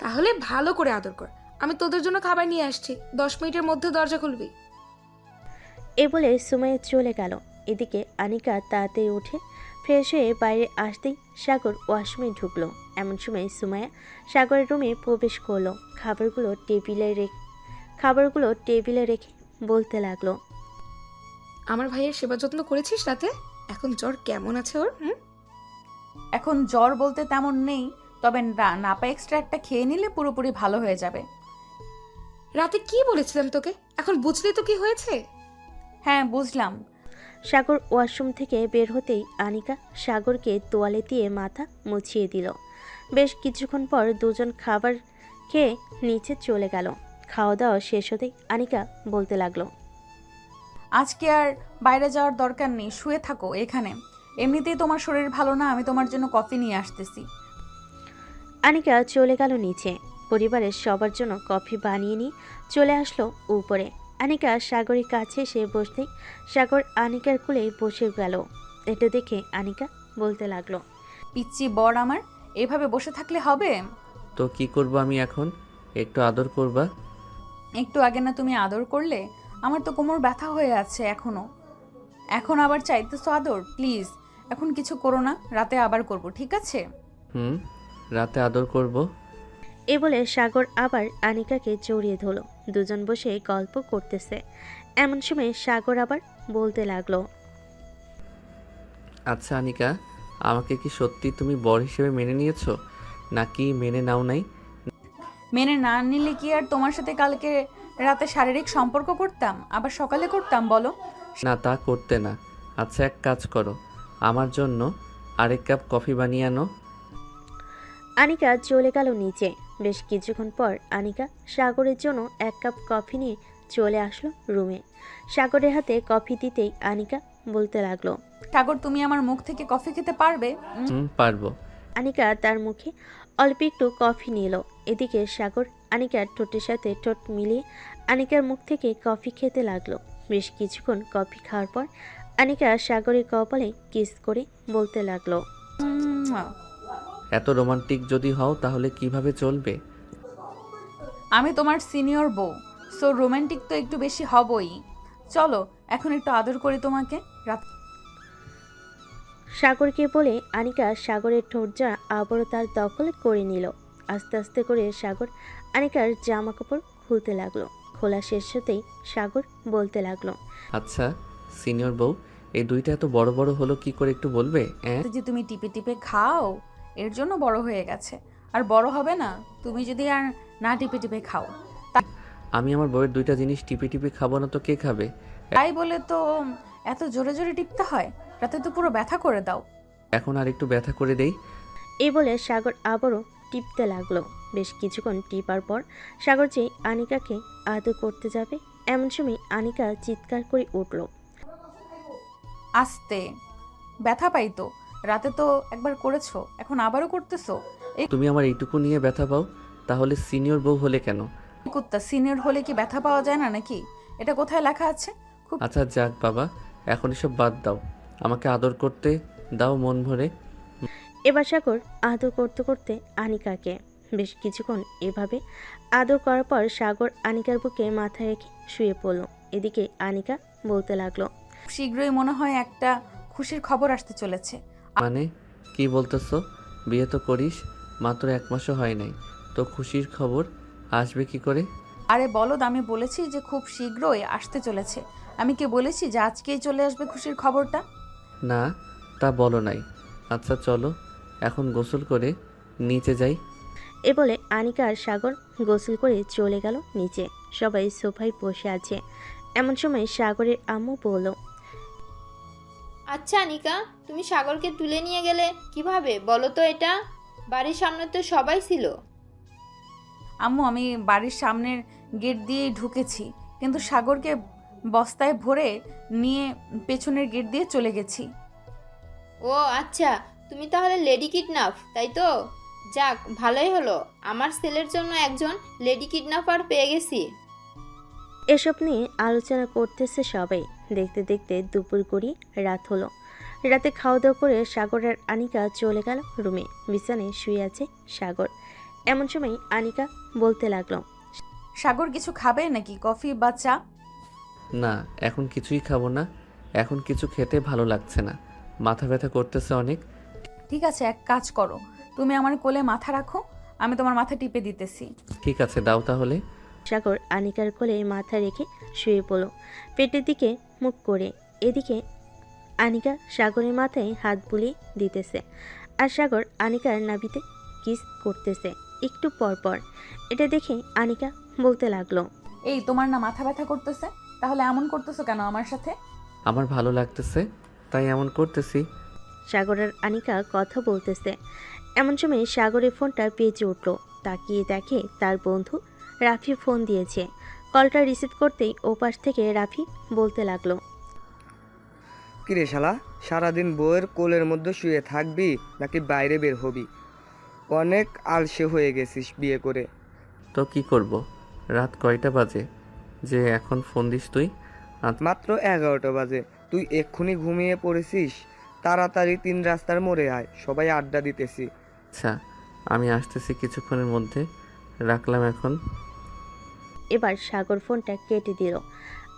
তাহলে ভালো করে আদর কর, আমি তোদের জন্য খাবার নিয়ে আসছি। 10 মিনিটের মধ্যে দরজা খুলবি। এ বলে সুমাইয়া চলে গেল। এদিকে আনিকা তাড়াতাড়ি উঠে ফ্রেশ হয়ে বাইরে আসতেই সাগর ওয়াশরুমে ঢুকলো। এমন সময় সুমাইয়া সাগরের রুমে প্রবেশ করলো। খাবারগুলো টেবিলে রেখে বলতে লাগলো, আমার ভাইয়ের সেবা যত্ন করেছিস রাতে? এখন জ্বর কেমন আছে ওর? এখন জ্বর বলতে তেমন নেই, তবে নাপা এক্সট্রা একটা খেয়ে নিলে পুরোপুরি ভালো হয়ে যাবে। রাতে কি বলেছিলাম তোকে? এখন বুঝলি তো কি হয়েছে? হ্যাঁ বুঝলাম। সাগর ওয়াশরুম থেকে বের হতেই আনিকা সাগরকে তোয়ালে দিয়ে মাথা মুছিয়ে দিল। বেশ কিছুক্ষণ পর দুজন খাবার খেয়ে নিচে চলে গেল। খাওয়া দাওয়া শেষ হতেই আনিকা বলতে লাগলো, আজকে আর বাইরে যাওয়ার দরকার নেই, শুয়ে থাকো এখানে। এমনিতেই তোমার শরীর ভালো না, আমি তোমার জন্য কফি নিয়ে আসতেছি। আনিকা চলে গেল নিচে। পরিবারের সবার জন্য কফি বানিয়ে নিয়ে চলে আসলো উপরে। আনিকা সাগরের কাছে এসে বসতেই সাগর আনিকার কোলে বসে গেল। এটা দেখে আনিকা বলতে লাগলো, পিচ্চি বর আমার, এভাবে বসে থাকলে হবে? তো কি করব আমি এখন? একটু আদর করবা? একটু আগে না তুমি আদর করলে? আমার তো কোমর ব্যথা হয়ে আছে এখনো। এখন আবার চাইতেছো আদর? প্লিজ এখন কিছু করো না, রাতে আবার করব, ঠিক আছে? রাতে আদর করব। এ বলে সাগর আবার আনিকাকে জড়িয়ে ধরল। দুজন বসে গল্প করতেছে। এমন সময় সাগর আবার বলতে লাগলো, আচ্ছা আনিকা, আমাকে কি সত্যি তুমি বর হিসেবে মেনে নিয়েছো নাকি মেনে নাও নাই? মেনে না নিলে কি আর তোমার সাথে কালকে রাতে শারীরিক সম্পর্ক করতাম, আবার সকালে করতাম বলো? না, তা করতে না। আচ্ছা এক কাজ করো, আমার জন্য আরেক কাপ কফি বানিয়ে আনো। আনিকা চলে গেল নিচে। বেশ কিছুক্ষণ পর আনিকা সাগরের জন্য 1 কাপ কফি নিয়ে চলে আসলো রুমে। সাগরের হাতে কফি দিতেই আনিকা বলতে লাগলো, সাগর তুমি আমার মুখ থেকে কফি খেতে পারবে? পারবো। আনিকা তার মুখে অল্প একটু কফি নিল। এদিকে সাগর আনিকার ঠোঁটের সাথে ঠোঁট মিলিয়ে আনিকার মুখ থেকে কফি খেতে লাগলো। বেশ কিছুক্ষণ কফি খাওয়ার পর আনিকা সাগরের কপালে কিস করে বলতে লাগলো, এত রোমান্টিক যদি হও তাহলে কিভাবে চলবে? আমি তোমার সিনিয়র বউ, সো রোমান্টিক তো একটু বেশি হবই। চলো এখন একটু আদর করি তোমাকে। সাগরকে বলে আনিকা সাগরের ঠোঁটজোড়া আবারও তার দখলে করে নিল। আস্তে আস্তে করে সাগর আনিকার জামা কাপড় খুলতে লাগলো। খোলা শেষ হতেই সাগর বলতে লাগলো, আচ্ছা সিনিয়র বউ, এই দুইটা এত বড় বড় হলো কি করে একটু বলবে? যে তুমি টিপে টিপে খাও এর জন্য বড় হয়ে গেছে, আর বড় হবে না তুমি যদি আর না টিপে টিপে খাও। আমি আমার বউয়ের দুইটা জিনিস টিপে টিপে খাবো না তো কে খাবে? তাই বলে তো এত জোরে জোরে টিপতে হয়? রাতে তো পুরো ব্যথা করে দাও। এখন আর একটু ব্যথা করে দেই। এই বলে সাগর আবারও টিপতে লাগলো। বেশ কিছুক্ষণ টিপার পর সাগর যে আনিকাকে আদর করতে যাবে, এমন সময় আনিকা চিৎকার করে উঠল, আস্তে, ব্যথা পাই তো। রাতে তো একবার করেছো, এখন আবারও করতেছো। তুমি আমার এইটুকু নিয়ে ব্যথা পাও, তাহলে সিনিয়র বউ হলে কেন? কুত্তা, সিনিয়র হলে কি ব্যথা পাওয়া যায় না নাকি? এটা কোথায় লেখা আছে? খুব আচ্ছা যাক বাবা, এখন এসব বাদ দাও, আমাকে আদর করতে দাও মন ভরে। এবার সাগর আদর করতে করতে আনিকাকে বেশ কিছুক্ষণ এভাবে আদর করার পর সাগর আনিকার বুকে মাথা রেখে শুয়ে পড়ল। এদিকে আনিকা বলতে লাগলো, শীঘ্রই মনে হয় একটা খুশির খবর আসতে চলেছে। মানে কি বলতেছো? বিয়ে তো করিস, মাত্র 1 মাসও হয় নাই, তো খুশির খবর আসবে কি করে? আরে বলদ, আমি বলেছি যে খুব শীঘ্রই আসতে চলেছে। আমি কি বলেছি যে আজকেই চলে আসবে খুশির খবরটা? না, তা বলো নাই। আচ্ছা চলো এখন গোসল করে নিচে যাই। এ বলে আনিকা আর সাগর গোসল করে চলে গেল নিচে। সবাই সোফায় বসে আছে। এমন সময় সাগরের আম্মু বলল, আচ্ছা আনিকা, তুমি সাগরকে তুলে নিয়ে গেলে কিভাবে বলো তো এটা? বাড়ির সামনে তো সবাই ছিল। আম্মু, আমি বাড়ির সামনের গেট দিয়েই ঢুকেছি, কিন্তু সাগরকে বস্তায় ভরে নিয়ে পেছনের গেট দিয়ে চলে গেছি। ও আচ্ছা, তুমি তাহলে লেডি কিডন্যাপ, তাই তো? যাক, ভালোই হলো, আমার ছেলের জন্য একজন লেডি কিডন্যাপার পেয়ে গেছি। এসব নিয়ে আলোচনা করতেছে সবাই। দেখতে দেখতে দুপুর গড়িয়ে রাত হলো। রাতে খাওয়া দাওয়া করে সাগর আর আনিকা চলে গেল রুমে। বিছানায় শুয়ে আছে সাগর। এমন সময় আনিকা বলতে লাগলো, সাগর, কিছু খাবে নাকি, কফি বা চা? না, এখন কিছুই খাবো না। এখন কিছু খেতে ভালো লাগছে না, মাথা ব্যথা করতেছে অনেক। ঠিক আছে, এক কাজ করো, তুমি আমার কোলে মাথা রাখো, আমি তোমার মাথা টিপে দিতেছি। ঠিক আছে, দাও তাহলে। সাগর আনিকার কোলে মাথা রেখে শুয়ে পড়ল, পেটের দিকে মুখ করে। এদিকে আনিকা সাগরের মাথায় হাত বুলিয়ে দিতেছে, আর সাগর আনিকার নাভিতে কিস করতেছে একটু পর পর। এটা দেখে আনিকা বলতে লাগলো, এই, তোমার না মাথা ব্যথা করতেছে? তাহলে এমন করতেছো কেন আমার সাথে? আমার ভালো লাগতেছে তাই এমন করতেছি। সাগর আর আনিকা কথা বলতেছে। এমন সময় সাগরের ফোনটা বেজে উঠল। তাকিয়ে দেখে তার বন্ধু রাফি ফোন দিয়েছে। কলটা রিসিভ করতেই ওপাশ থেকে রাফি বলতে লাগলো, কিরে শালা, সারাদিন বউয়ের কোলের মধ্যে শুয়ে থাকবি নাকি বাইরে বের হবি? অনেক আলসে হয়ে গেছিস বিয়ে করে। তো কি করব, রাত কয়টা বাজে যে এখন ফোন দিস তুই? মাত্র 11টা বাজে, তুই এক্ষুনি ঘুমিয়ে পড়েছিস? তাড়াতাড়ি 3 রাস্তার মোড়ে আয়, সবাই আড্ডা দিতেছি। আচ্ছা, আমি আসতেছি কিছুক্ষণের মধ্যে, রাখলাম এখন। এবার সাগর ফোনটা কেটে দিল।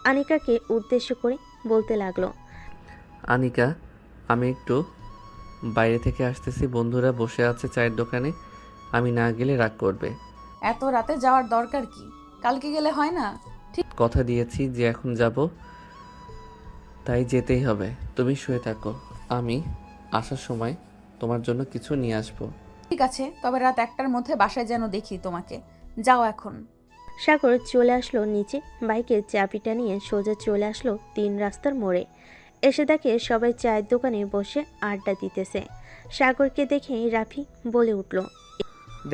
আনিকাকে উদ্দেশ্য করে বলতে লাগলো, আনিকা, আমি একটু বাইরে থেকে আসতেছি, বন্ধুরা বসে আছে চায়ের দোকানে, আমি না গেলে রাগ করবে। এত রাতে যাওয়ার দরকার কি? কালকে গেলে হয় না? কথা দিয়েছি যে এখন যাব, তাই যেতেই হবে। তুমি শুয়ে থাকো, আমি আসার সময় তোমার জন্য কিছু নিয়ে আসবো। ঠিক আছে, তবে রাত 1টার মধ্যে বাসায় যেন দেখি তোমাকে। যাও এখন। সাগর চলে আসলো নিচে, বাইকের চাবিটা নিয়ে সোজা চলে আসলো 3 রাস্তার মোড়ে। এসে দেখে সবাই চায়ের দোকানে বসে আড্ডা দিতেছে। সাগরকে দেখে রাফি বলে উঠল,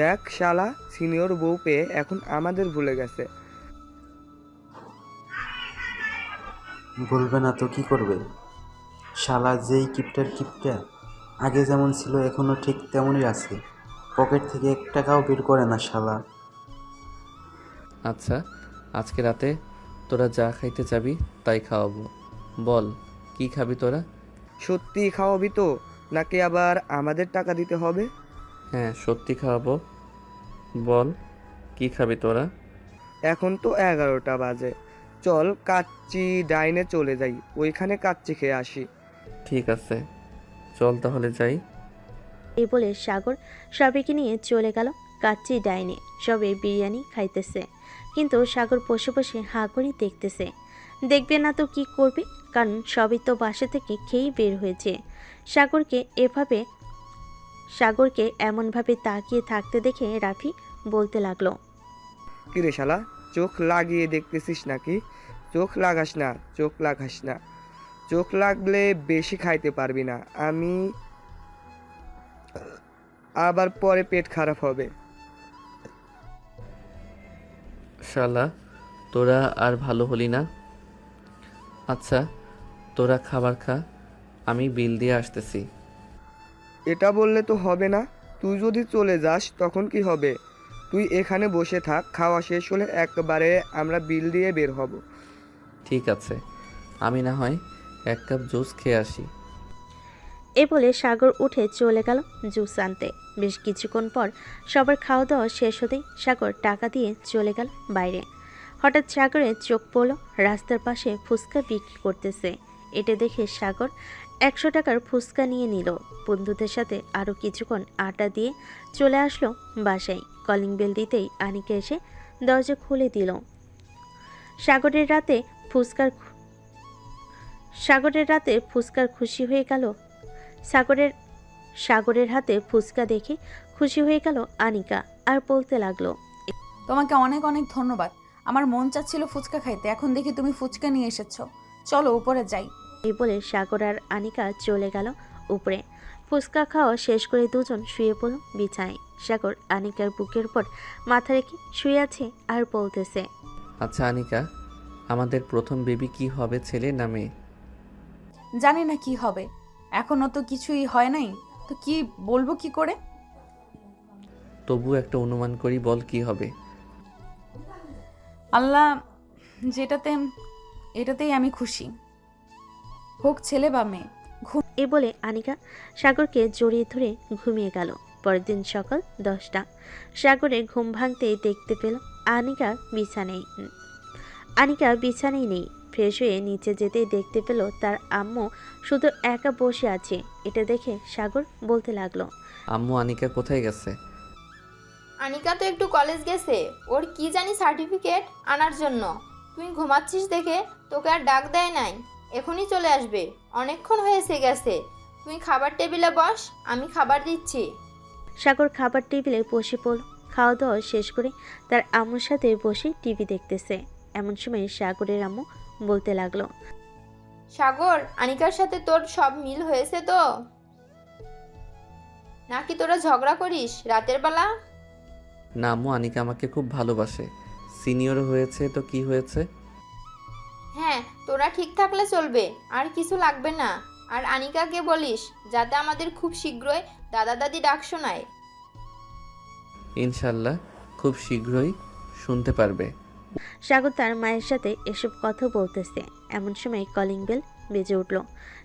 দেখ শালা, সিনিয়র বউ পেয়ে এখন আমাদের ভুলে গেছে। বলবে না তো কি করবে? শালা যেই কিপটার কিপটা, আগে যেমন ছিল এখনও ঠিক তেমনই আছে, পকেট থেকে 1 টাকাও বের করে না শালা। আচ্ছা, আজকে রাতে তোরা যা খাইতে চাবি তাই খাওয়াবো। বল, কি খাবি তোরা? সত্যি খাওয়াবি তো, নাকি আবার আমাদের টাকা দিতে হবে? হ্যাঁ, সত্যি খাওয়াবো। বল, কি খাবি তোরা? এখন তো 11টা বাজে, চল কাচ্চি ডাইনে চলে যাই, ওইখানে কাচ্চি খেয়ে আসি। ঠিক আছে, চল তাহলে যাই। এই বলে সাগর সবাইকে নিয়ে চলে গেল কাচ্চি ডাইনে। সবে বিরিয়ানি খাইতেছে, কিন্তু সাগর বসে বসে হাঁ করে দেখতেছে। দেখবে না তো কি করবে, কারণ সবই তো বাসা থেকে খেয়েই বের হয়েছে। সাগরকে এমনভাবে তাকিয়ে থাকতে দেখে রাফি বলতে লাগলো, কিরে শালা, চোখ লাগিয়ে দেখতেছিস নাকি? চোখ লাগাস না, চোখ লাগাস না, চোখ লাগলে বেশি খাইতে পারবি না, আমি আবার পরে পেট খারাপ হবে। শালা, তোরা আর ভালো হলি না। আচ্ছা, তোরা খাবার খা, আমি বিল দিয়ে আসতেছি। এটা বললে তো হবে না, তুই যদি চলে যাস তখন কি হবে? তুই এখানে বসে থাক, খাওয়া শেষ হলে একবারে আমরা বিল দিয়ে বের হব। ঠিক আছে, আমি না হয় 1 কাপ জুস খেয়ে আসি। এ বলে সাগর উঠে চলে গেল জুস আনতে। বেশ কিছুক্ষণ পর সবার খাওয়া দাওয়া শেষ হতেই সাগর টাকা দিয়ে চলে গেল বাইরে। হঠাৎ সাগরের চোখ পড়ল রাস্তার পাশে ফুচকা বিক্রি করতেছে। এটা দেখে সাগর 100 টাকার ফুচকা নিয়ে নিল। বন্ধুদের সাথে আরও কিছুক্ষণ আড্ডা দিয়ে চলে আসলো বাসায়। কলিং বেল দিতেই আনিকা এসে দরজা খুলে দিল। সাগরের রাতে ফুচকার খুশি হয়ে গেল। সাগরের হাতে ফুচকা দেখে খুশি হয়ে গেল আনিকা, আর বলতে লাগলো, তোমাকে অনেক অনেক ধন্যবাদ। আমার মন চাচ্ছিল ফুচকা খাইতে, এখন দেখি তুমি ফুচকা নিয়ে এসেছো। চলো উপরে যাই। এই বলে সাগর আর আনিকা চলে গেল উপরে। ফুচকা খাওয়া শেষ করে দুজন শুয়ে পড়ল বিছানায়। সাগর আনিকার বুকের উপর মাথা রেখে শুয়ে আছে আর বলতেছে, আচ্ছা আনিকা, আমাদের প্রথম বেবি কি হবে, ছেলে না মেয়ে? জানি না কি হবে, এখনো তো কিছুই হয় নাই, তো কি বলবো কি করে? তবু একটা অনুমান করি, বল কি হবে। আল্লাহ এটাতেই আমি খুশি, হোক ছেলে বা মেয়ে। এ বলে আনিকা সাগরকে জড়িয়ে ধরে ঘুমিয়ে গেল। পরের দিন সকাল 10টা। সাগরে ঘুম ভাঙতেই দেখতে পেল আনিকা বিছানায় নেই। ফ্রেশ হয়ে নিচে যেতেই দেখতে পেল তার আম্মু শুধু একা বসে আছে। এটা দেখে সাগর বলতে লাগলো, আম্মু আনিকা কোথায় গেছে? আনিকা তো একটু কলেজ গেছে, ওর কি জানি সার্টিফিকেট আনার জন্য। তুই ঘুমাচ্ছিস দেখে তোকে আর ডাক দেয় নাই, এখনই চলে আসবে, অনেকক্ষণ হয়েছে গেছে। তুই খাবার টেবিলে বস, আমি খাবার দিচ্ছি। সাগর খাবার টেবিলে বসে পড়ল। খাওয়া দাওয়া শেষ করে তার আম্মুর সাথে বসে টিভি দেখতেছে। এমন সময় সাগরের আম্মু বলতে লাগলো, সাগর, আনিকার সাথে তোর সব মিল হয়েছে তো? নাকি তোরা ঝগড়া করিস রাতের বেলা? না আম্মু, আনিকা আমাকে খুব ভালোবাসে। সিনিয়র হয়েছে তো কি হয়েছে? হ্যাঁ, তোরা ঠিক থাকলে চলবে, আর কিছু লাগবে না। আর আনিকাকে বলিস যাতে আমাদের খুব শীঘ্রই দাদা দাদি ডাক শোনায়। ইনশাল্লাহ খুব শীঘ্রই শুনতে পারবে। সাগর তার মায়ের সাথে এসব কথা বলতেছে। এমন সময় কলিং বেল বেজে উঠল।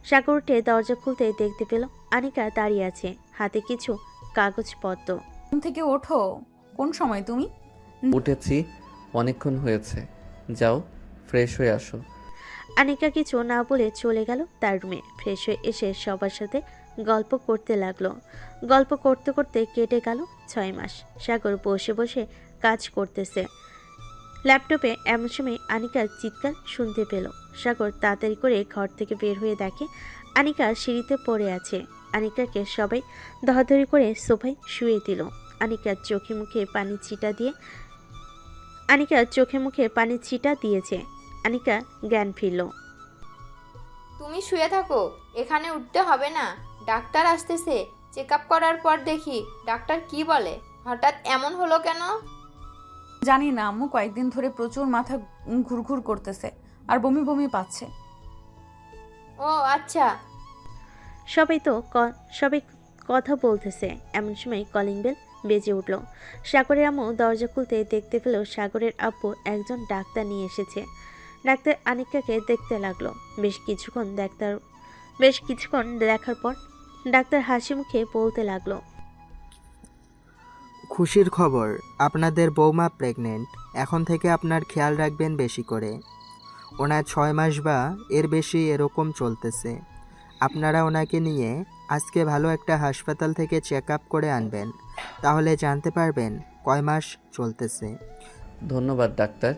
সাগর উঠে দরজা খুলতে দেখতে পেল আনিকা দাঁড়িয়ে আছে, হাতে কিছু কাগজপত্র। ঘুম থেকে ওঠো, কোন সময় তুমি? উঠেছি, অনেকক্ষণ হয়েছে, যাও ফ্রেশ হয়ে আসো। আনিকা কিছু না বলে চলে গেল তার রুমে। ফ্রেশ হয়ে এসে সবার সাথে গল্প করতে লাগলো। গল্প করতে করতে কেটে গেল 6 মাস। সাগর বসে বসে কাজ করতেছে ল্যাপটপে। এমন সময় আনিকার চিৎকার শুনতে পেল। সাগর তাড়াতাড়ি করে ঘর থেকে বের হয়ে দেখে আনিকা সিঁড়িতে পড়ে আছে। আনিকাকে সবাই ধরাধরি করে সোফায় শুয়ে দিল। আনিকার চোখে মুখে পানি ছিটা দিয়েছে। আনিকা জ্ঞান ফিরল। তুমি শুয়ে থাকো, এখানে উঠতে হবে না, ডাক্তার আসতেছে। চেক আপ করার পর দেখি ডাক্তার কি বলে। হঠাৎ এমন হলো কেন? জানি না আম্মু, কয়েকদিন ধরে প্রচুর মাথা ঘুরঘুর করতেছে আর বমি বমি পাচ্ছে। ও আচ্ছা। সবাই কথা বলতেছে। এমন সময় কলিং বেল বেজে উঠল। সাগরের আম্মু দরজা খুলতে দেখতে পেল সাগরের আব্বু একজন ডাক্তার নিয়ে এসেছে। ডাক্তার আনিকাকে দেখতে লাগলো। বেশ কিছুক্ষণ দেখার পর ডাক্তার হাসি মুখে বলতে লাগলো, খুশির খবর, আপনাদের বৌমা প্রেগনেন্ট। এখন থেকে আপনার খেয়াল রাখবেন বেশি করে। ওনার 6 মাস বা এর বেশি এরকম চলতেছে। আপনারা ওনাকে নিয়ে আজকে ভালো একটা হাসপাতাল থেকে চেক আপ করে আনবেন, তাহলে জানতে পারবেন কয় মাস চলতেছে। ধন্যবাদ ডাক্তার,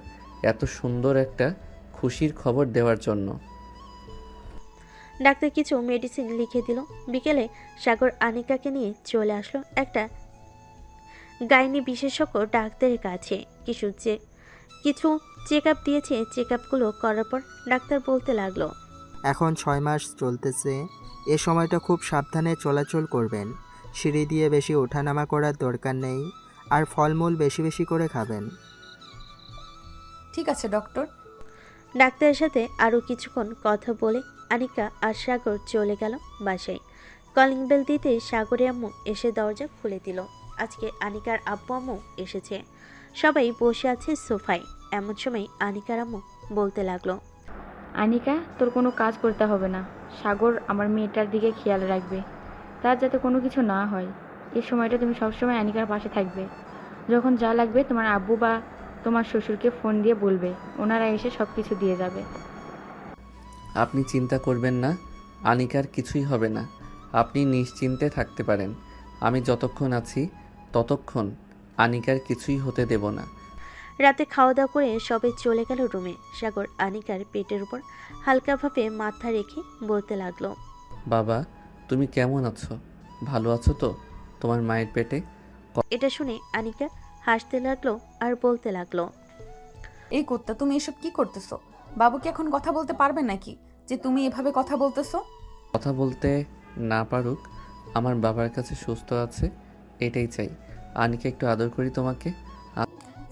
এত সুন্দর একটা খুশির খবর দেওয়ার জন্য। ডাক্তার কিছু মেডিসিন লিখে দিল। বিকেলে সাগর আনিকাকে নিয়ে চলে আসলো একটা গাইনি বিশেষজ্ঞ ডাক্তারের কাছে। কিছু চেক আপ দিয়েছে। চেক আপগুলো করার পর ডাক্তার বলতে লাগলো, এখন 6 মাস চলতেছে। এ সময়টা খুব সাবধানে চলাচল করবেন। সিঁড়ি দিয়ে বেশি ওঠানামা করার দরকার নেই, আর ফলমূল বেশি বেশি করে খাবেন। ঠিক আছে ডক্টর। ডাক্তারের সাথে আরও কিছুক্ষণ কথা বলে আনিকা আর সাগর চলে গেল বাসায়। কলিং বেল দিতে সাগরের আম্মু এসে দরজা খুলে দিল। আজকে আনিকার আব্বু আম্মু এসেছে। সবাই বসে আছে সোফায়। এমন সময় আনিকার আম্মু বলতে লাগলো, আনিকা, তোর কোনো কাজ করতে হবে না। সাগর আমার মেয়েটার দিকে খেয়াল রাখবে, তার যাতে কোনো কিছু না হয়। এই সময়টা তুমি সবসময় আনিকার পাশে থাকবে। যখন যা লাগবে তোমার আব্বু বা তোমার শ্বশুরকে ফোন দিয়ে বলবে, ওনারা এসে সব কিছু দিয়ে যাবে। আপনি চিন্তা করবেন না, আনিকার কিছুই হবে না। আপনি নিশ্চিন্তে থাকতে পারেন। আমি যতক্ষণ আছি ততক্ষণ আনিকার কিছুই হতে দেব না। রাতে খাওয়া দাওয়া করে সবাই চলে গেল রুমে। সাগর আনিকার পেটের উপর হালকাভাবে মাথা রেখে বলতে লাগলো, বাবা তুমি কেমন আছো? ভালো আছো তো? তোমার মায়ের পেটে? এটা শুনে আনিকা হাসতে লাগলো আর বলতে লাগলো, এই কুত্তা, তুমি এসব কি করতেছো? বাবু কি এখন কথা বলতে পারবে নাকি? যে তুমি এভাবে কথা বলতেছো? কথা বলতে না পারুক, আমার বাবার কাছে সুস্থ আছে, এটাই চাই। আনিকা একটু আদর করি তোমাকে।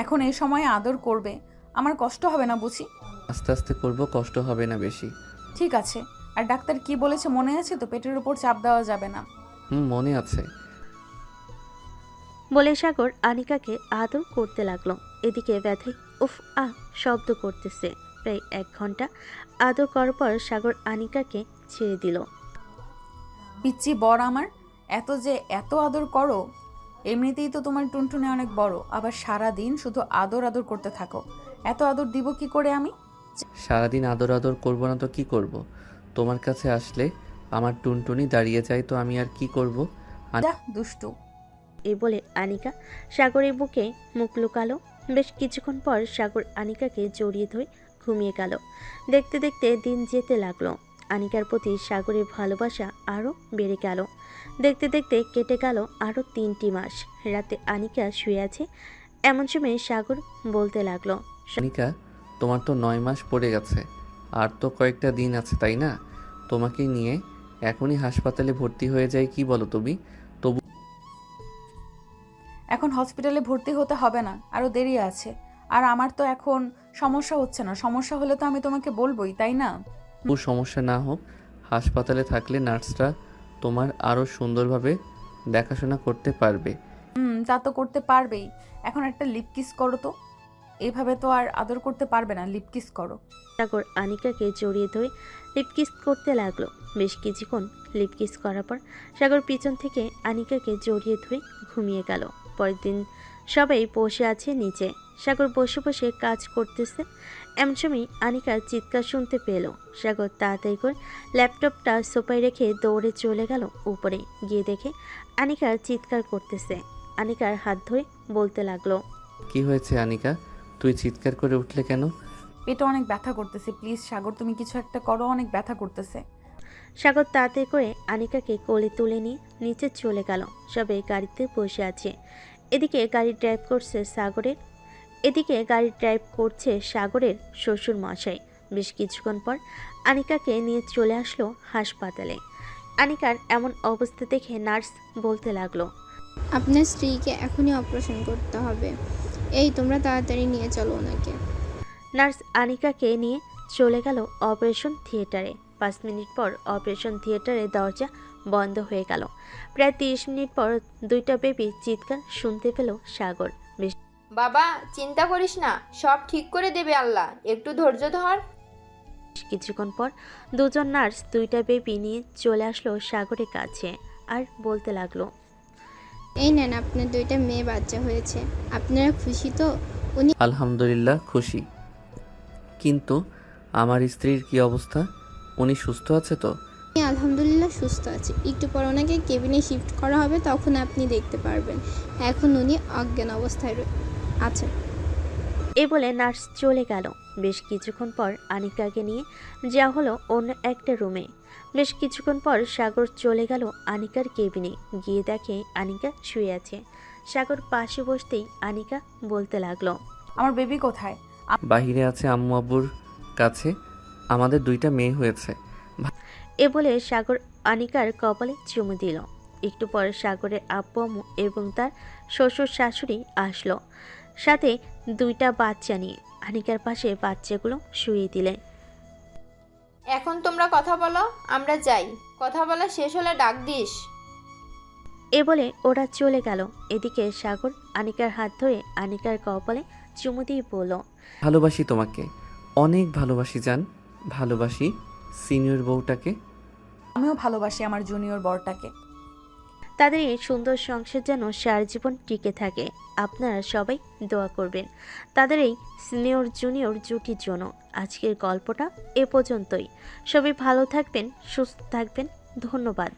এখন এই সময়ে আদর করবে, আমার কষ্ট হবে না বুঝি? আস্তে আস্তে করব, কষ্ট হবে না বেশি। ঠিক আছে। আর ডাক্তার কি বলেছে মনে আছে তো? পেটের উপর চাপ দেওয়া যাবে না। মনে আছে। বলে সাগর আনিকাকে আদর করতে লাগলো। এদিকে ব্যথে উফ আহ শব্দ করতেছে। প্রায় 1 ঘন্টা আদর করার পর সাগর আনিকাকে ছেড়ে দিল। পিচ্ছি বর আমার, এত আদর করো। এমনিতেই তো তোমার টুনটুনে অনেক বড়, আবার সারা দিন শুধু আদর আদর করতে থাকো। এত আদর দিব কি করে আমি? সারাদিন আদর আদর করবো না তো কি করব? তোমার কাছে আসলে আমার টুনটুনি দাঁড়িয়ে যায়, তো আমি আর কি করব? যা দুষ্টু। এই বলে আনিকা সাগরের বুকে মুখ লুকালো। বেশ কিছুক্ষণ পর সাগর আনিকাকে জড়িয়ে ধরে ঘুমিয়ে গেল। দেখতে দেখতে দিন যেতে লাগলো। আনিকার প্রতি সাগরের ভালোবাসা আরও বেড়ে গেল। দেখতে দেখতে কেটে গেল আরও 3টি মাস। রাতে আনিকা শুয়ে আছে, এমন সময় সাগর বলতে লাগলো, আনিকা, তোমার তো 9 মাস পড়ে গেছে, আর তো কয়েকটা দিন আছে, তাই না? তোমাকে নিয়ে এখনই হাসপাতালে ভর্তি হয়ে যাই, কি বলো তুমি? এখন হসপিটালে ভর্তি হতে হবে না, আরও দেরি আছে। আর আমার তো এখন সমস্যা হচ্ছে না, সমস্যা হলে তো আমি তোমাকে বলবোই, তাই না? সমস্যা না হোক, হাসপাতালে থাকলে নার্সরা তোমার আরও সুন্দরভাবে দেখাশোনা করতে পারবে। তা তো করতে পারবেই। এখন একটা লিপ কিস করো তো। এইভাবে তো আর আদর করতে পারবে না, লিপ কিস করো। সাগর আনিকাকে জড়িয়ে ধরে লিপ কিস করতে লাগলো। বেশ কিছুক্ষণ লিপ কিস করার পর সাগর পিছন থেকে আনিকাকে জড়িয়ে ধরে ঘুমিয়ে গেল। পরের দিন সবাই বসে আছে নিচে। সাগর বসে বসে কাজ করতেছে। এমন সময় আনিকার চিৎকার শুনতে পেল। সাগর তাড়াতাড়ি করে ল্যাপটপটা সোফায় রেখে দৌড়ে চলে গেল উপরে। গিয়ে দেখে আনিকা চিৎকার করতেছে। আনিকার হাত ধরে বলতে লাগলো, কি হয়েছে আনিকা, তুই চিৎকার করে উঠলে কেন? পেটে অনেক ব্যথা করতেছে, প্লিজ সাগর তুমি কিছু একটা করো, অনেক ব্যথা করতেছে। সাগর তাড়াতাড়ি করে আনিকাকে কোলে তুলে নিয়ে নিচে চলে গেল। সবাই গাড়িতে বসে আছে। এদিকে গাড়ি ড্রাইভ করছে সাগরের শ্বশুর মশাই। বেশ কিছুক্ষণ পর আনিকাকে নিয়ে চলে আসলো হাসপাতালে। আনিকার এমন অবস্থা দেখে নার্স বলতে লাগলো, আপনার স্ত্রীকে এখনই অপারেশন করতে হবে। এই তোমরা তাড়াতাড়ি নিয়ে চলো ওনাকে। নার্স আনিকাকে নিয়ে চলে গেল অপারেশন থিয়েটারে। 5 মিনিট পর অপারেশন থিয়েটারের দরজা বন্ধ হয়ে গেল। প্রায় 30 মিনিট পর 2টা বেবি চিৎকার শুনতে পেল সাগর। বেশ বাবা, চিন্তা করিস না, সব ঠিক করে দেবে আল্লাহ, একটু ধৈর্য ধর। কিছুক্ষণ পর 2জন নার্স 2টা বেবি নিয়ে চলে আসলো সাগরের কাছে আর বলতে লাগলো, এই নেন, আপনার 2টা মেয়ে বাচ্চা হয়েছে। আপনারা খুশি তো? উনি আলহামদুলিল্লাহ খুশি, কিন্তু আমার স্ত্রীর কি অবস্থা? উনি সুস্থ আছে তো? আলহামদুলিল্লাহ সুস্থ আছে। একটু পর ওনাকে কেবিনে শিফট করা হবে, তখন আপনি দেখতে পারবেন। এখন উনি অজ্ঞান অবস্থায় আছেন। এই বলে নার্স চলে গেল। বেশ কিছুক্ষণ পর আনিকাকে নিয়ে যাওয়া হলো অন্য একটা রুমে। বেশ কিছুক্ষণ পর সাগর চলে গেল আনিকার কেবিনে। গিয়ে দেখে আনিকা শুয়ে আছে। সাগর পাশে বসতেই আনিকা বলতে লাগলো, আমার বেবি কোথায়? বাহিরে আছে আম্মু আব্বুর কাছে, আমাদের 2টা মেয়ে হয়েছে। এ বলে সাগর আনিকার কপালে চুমু দিল। একটু পর সাগরের আব্বু আম্মু এবং তার শ্বশুর শাশুড়ি আসলো, সাথে 2টা বাচ্চা নিয়ে। আনিকার পাশে বাচ্চাগুলো শুয়ে দিলেন। এখন তোমরা কথা বলো, আমরা যাই। কথা বলা শেষ হলে ডাক দিস। এ বলে ওরা চলে গেল। এদিকে সাগর আনিকার হাত ধরে আনিকার কপালে চুমু দিয়ে বলল, ভালোবাসি তোমাকে, অনেক ভালোবাসি জান, ভালোবাসি সিনিয়র বউটাকে। আমিও ভালোবাসি আমার জুনিয়র বরটাকে। তাদের এই সুন্দর সংসার যেন সারা জীবন টিকে থাকে। আপনারা সবাই দোয়া করবেন তাদের এই সিনিয়র জুনিয়র জুটির জন্য। আজকের গল্পটা এ পর্যন্তই। সবাই ভালো থাকবেন, সুস্থ থাকবেন। ধন্যবাদ।